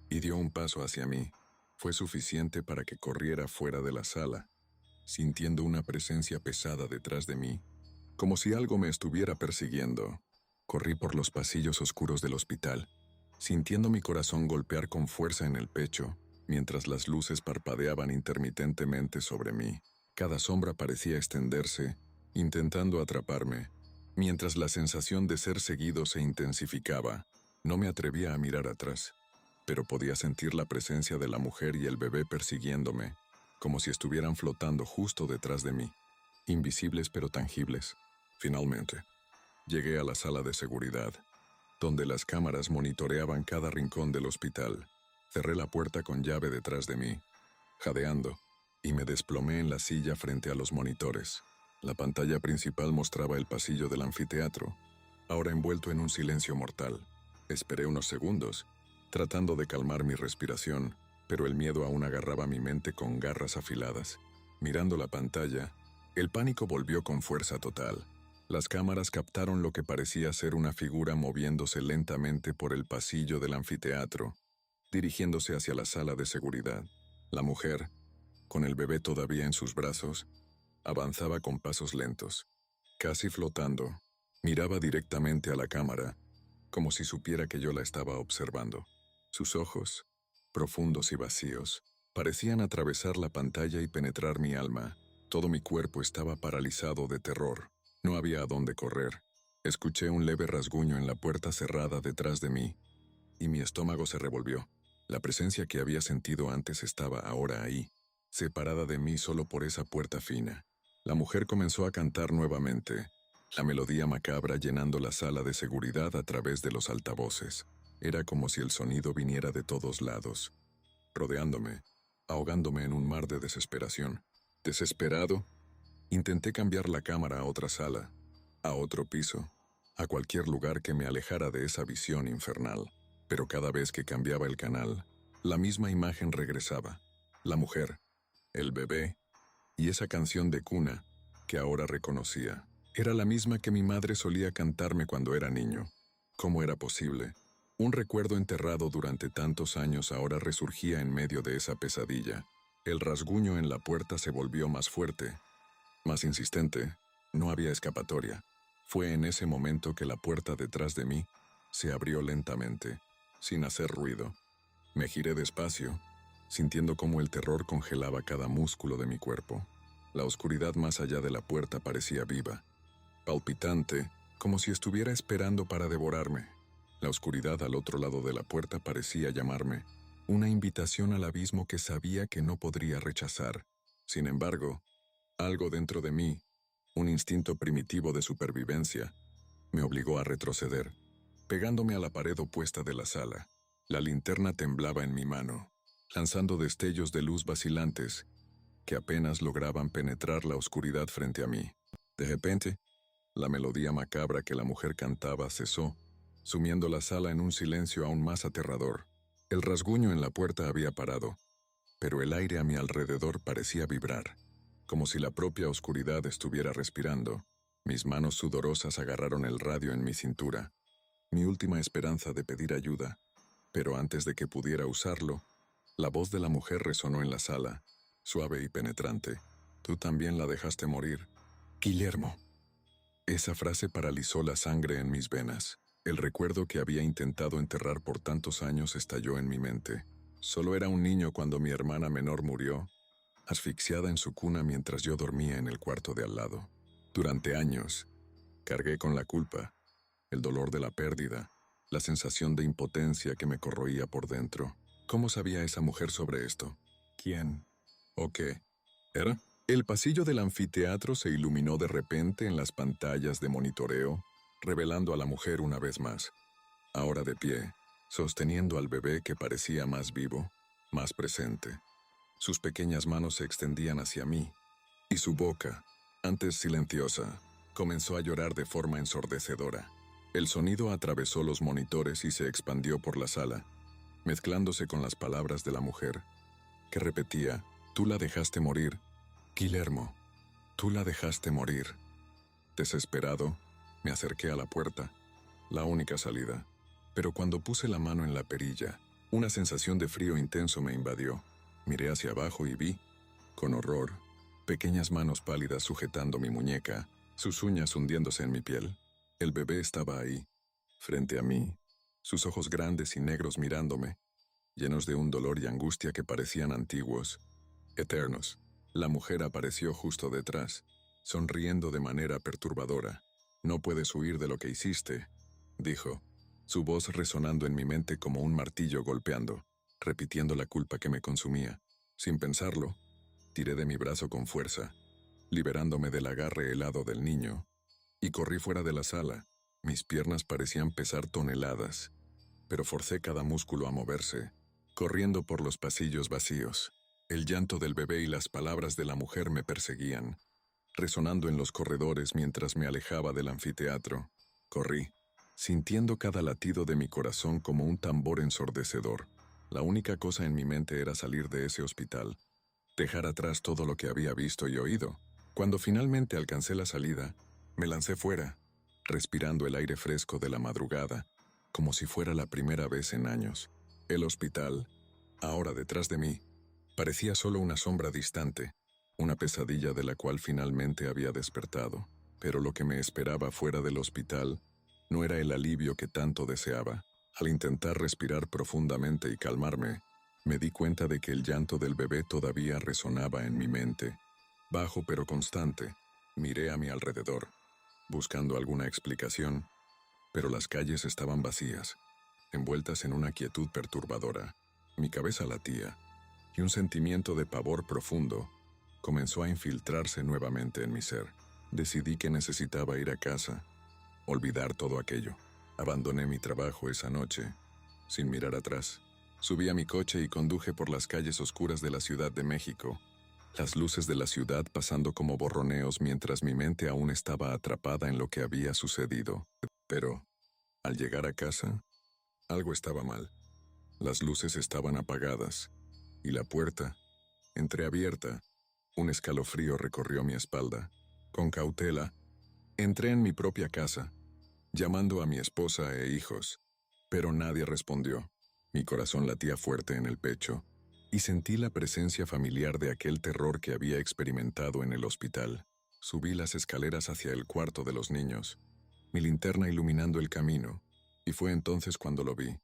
y dio un paso hacia mí. Fue suficiente para que corriera fuera de la sala, sintiendo una presencia pesada detrás de mí, como si algo me estuviera persiguiendo. Corrí por los pasillos oscuros del hospital, sintiendo mi corazón golpear con fuerza en el pecho, mientras las luces parpadeaban intermitentemente sobre mí. Cada sombra parecía extenderse, intentando atraparme, Mientras la sensación de ser seguido se intensificaba, no me atrevía a mirar atrás, pero podía sentir la presencia de la mujer y el bebé persiguiéndome, como si estuvieran flotando justo detrás de mí, invisibles pero tangibles. Finalmente, llegué a la sala de seguridad, donde las cámaras monitoreaban cada rincón del hospital. Cerré la puerta con llave detrás de mí, jadeando, y me desplomé en la silla frente a los monitores. La pantalla principal mostraba el pasillo del anfiteatro, ahora envuelto en un silencio mortal. Esperé unos segundos, tratando de calmar mi respiración, pero el miedo aún agarraba mi mente con garras afiladas. Mirando la pantalla, el pánico volvió con fuerza total. Las cámaras captaron lo que parecía ser una figura moviéndose lentamente por el pasillo del anfiteatro, dirigiéndose hacia la sala de seguridad. La mujer, con el bebé todavía en sus brazos, avanzaba con pasos lentos, casi flotando. Miraba directamente a la cámara, como si supiera que yo la estaba observando. Sus ojos, profundos y vacíos, parecían atravesar la pantalla y penetrar mi alma. Todo mi cuerpo estaba paralizado de terror. No había a dónde correr. Escuché un leve rasguño en la puerta cerrada detrás de mí, y mi estómago se revolvió. La presencia que había sentido antes estaba ahora ahí, separada de mí solo por esa puerta fina. La mujer comenzó a cantar nuevamente, la melodía macabra llenando la sala de seguridad a través de los altavoces. Era como si el sonido viniera de todos lados, rodeándome, ahogándome en un mar de desesperación. Desesperado, intenté cambiar la cámara a otra sala, a otro piso, a cualquier lugar que me alejara de esa visión infernal. Pero cada vez que cambiaba el canal, la misma imagen regresaba. La mujer, el bebé y esa canción de cuna que ahora reconocía. Era la misma que mi madre solía cantarme cuando era niño. ¿Cómo era posible? Un recuerdo enterrado durante tantos años ahora resurgía en medio de esa pesadilla. El rasguño en la puerta se volvió más fuerte, más insistente. No había escapatoria. Fue en ese momento que la puerta detrás de mí se abrió lentamente, sin hacer ruido. Me giré despacio, sintiendo cómo el terror congelaba cada músculo de mi cuerpo. La oscuridad más allá de la puerta parecía viva, palpitante, como si estuviera esperando para devorarme. La oscuridad al otro lado de la puerta parecía llamarme, una invitación al abismo que sabía que no podría rechazar. Sin embargo, algo dentro de mí, un instinto primitivo de supervivencia, me obligó a retroceder, pegándome a la pared opuesta de la sala. La linterna temblaba en mi mano, lanzando destellos de luz vacilantes que apenas lograban penetrar la oscuridad frente a mí. De repente, la melodía macabra que la mujer cantaba cesó, sumiendo la sala en un silencio aún más aterrador. El rasguño en la puerta había parado, pero el aire a mi alrededor parecía vibrar, como si la propia oscuridad estuviera respirando. Mis manos sudorosas agarraron el radio en mi cintura, mi última esperanza de pedir ayuda. Pero antes de que pudiera usarlo, la voz de la mujer resonó en la sala, suave y penetrante. Tú también la dejaste morir, Guillermo. Esa frase paralizó la sangre en mis venas. El recuerdo que había intentado enterrar por tantos años estalló en mi mente. Solo era un niño cuando mi hermana menor murió, asfixiada en su cuna mientras yo dormía en el cuarto de al lado. Durante años, cargué con la culpa, el dolor de la pérdida, la sensación de impotencia que me corroía por dentro. ¿Cómo sabía esa mujer sobre esto? ¿Quién? ¿O qué? ¿Era? El pasillo del anfiteatro se iluminó de repente en las pantallas de monitoreo, revelando a la mujer una vez más, ahora de pie, sosteniendo al bebé que parecía más vivo, más presente. Sus pequeñas manos se extendían hacia mí, y su boca, antes silenciosa, comenzó a llorar de forma ensordecedora. El sonido atravesó los monitores y se expandió por la sala, mezclándose con las palabras de la mujer, que repetía, «Tú la dejaste morir, Guillermo, tú la dejaste morir». Desesperado, me acerqué a la puerta, la única salida. Pero cuando puse la mano en la perilla, una sensación de frío intenso me invadió. Miré hacia abajo y vi, con horror, pequeñas manos pálidas sujetando mi muñeca, sus uñas hundiéndose en mi piel. El bebé estaba ahí, frente a mí, sus ojos grandes y negros mirándome, llenos de un dolor y angustia que parecían antiguos, eternos. La mujer apareció justo detrás, sonriendo de manera perturbadora. No puedes huir de lo que hiciste, dijo, su voz resonando en mi mente como un martillo golpeando, repitiendo la culpa que me consumía. Sin pensarlo, tiré de mi brazo con fuerza, liberándome del agarre helado del niño, y corrí fuera de la sala. Mis piernas parecían pesar toneladas, pero forcé cada músculo a moverse, corriendo por los pasillos vacíos. El llanto del bebé y las palabras de la mujer me perseguían, resonando en los corredores mientras me alejaba del anfiteatro. Corrí, sintiendo cada latido de mi corazón como un tambor ensordecedor. La única cosa en mi mente era salir de ese hospital, dejar atrás todo lo que había visto y oído. Cuando finalmente alcancé la salida, me lancé fuera, respirando el aire fresco de la madrugada, como si fuera la primera vez en años. El hospital, ahora detrás de mí, parecía solo una sombra distante, una pesadilla de la cual finalmente había despertado. Pero lo que me esperaba fuera del hospital no era el alivio que tanto deseaba. Al intentar respirar profundamente y calmarme, me di cuenta de que el llanto del bebé todavía resonaba en mi mente. Bajo pero constante, miré a mi alrededor, buscando alguna explicación, pero las calles estaban vacías, envueltas en una quietud perturbadora. Mi cabeza latía, y un sentimiento de pavor profundo comenzó a infiltrarse nuevamente en mi ser. Decidí que necesitaba ir a casa, olvidar todo aquello. Abandoné mi trabajo esa noche, sin mirar atrás. Subí a mi coche y conduje por las calles oscuras de la Ciudad de México, las luces de la ciudad pasando como borroneos mientras mi mente aún estaba atrapada en lo que había sucedido. Pero, al llegar a casa, algo estaba mal. Las luces estaban apagadas, y la puerta, entreabierta. Un escalofrío recorrió mi espalda. Con cautela, entré en mi propia casa, llamando a mi esposa e hijos, pero nadie respondió. Mi corazón latía fuerte en el pecho, y sentí la presencia familiar de aquel terror que había experimentado en el hospital. Subí las escaleras hacia el cuarto de los niños, mi linterna iluminando el camino, y fue entonces cuando lo vi.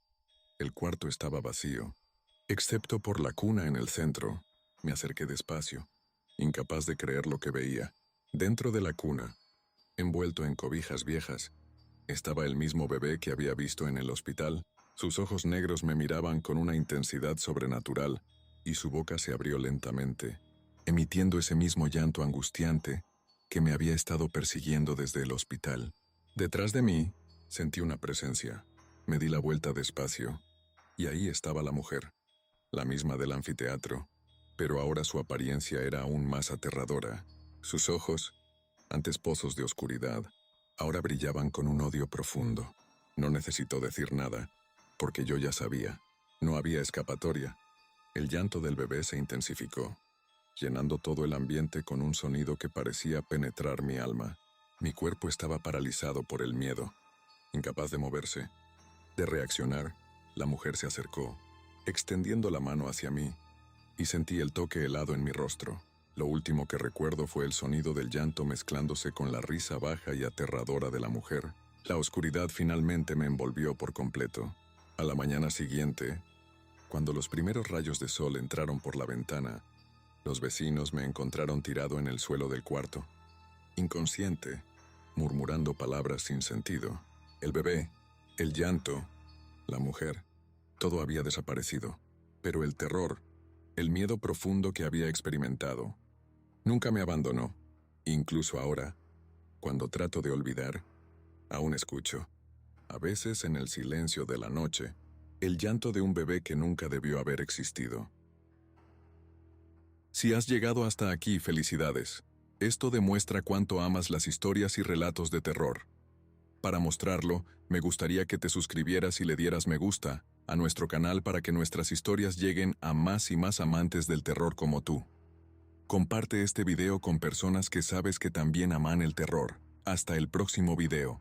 El cuarto estaba vacío, excepto por la cuna en el centro. Me acerqué despacio, incapaz de creer lo que veía. Dentro de la cuna, envuelto en cobijas viejas, estaba el mismo bebé que había visto en el hospital. Sus ojos negros me miraban con una intensidad sobrenatural, y su boca se abrió lentamente, emitiendo ese mismo llanto angustiante que me había estado persiguiendo desde el hospital. Detrás de mí, sentí una presencia. Me di la vuelta despacio, y ahí estaba la mujer, la misma del anfiteatro, pero ahora su apariencia era aún más aterradora. Sus ojos, antes pozos de oscuridad, ahora brillaban con un odio profundo. No necesitó decir nada, porque yo ya sabía. No había escapatoria. El llanto del bebé se intensificó, llenando todo el ambiente con un sonido que parecía penetrar mi alma. Mi cuerpo estaba paralizado por el miedo, incapaz de moverse, de reaccionar. La mujer se acercó, extendiendo la mano hacia mí, y sentí el toque helado en mi rostro. Lo último que recuerdo fue el sonido del llanto mezclándose con la risa baja y aterradora de la mujer. La oscuridad finalmente me envolvió por completo. A la mañana siguiente, cuando los primeros rayos de sol entraron por la ventana, los vecinos me encontraron tirado en el suelo del cuarto, inconsciente, murmurando palabras sin sentido. El bebé, el llanto, la mujer, todo había desaparecido, pero el terror, el miedo profundo que había experimentado, nunca me abandonó. Incluso ahora, cuando trato de olvidar, aún escucho, a veces en el silencio de la noche, el llanto de un bebé que nunca debió haber existido. Si has llegado hasta aquí, felicidades. Esto demuestra cuánto amas las historias y relatos de terror. Para mostrarlo, me gustaría que te suscribieras y le dieras me gusta a nuestro canal para que nuestras historias lleguen a más y más amantes del terror como tú. Comparte este video con personas que sabes que también aman el terror. Hasta el próximo video.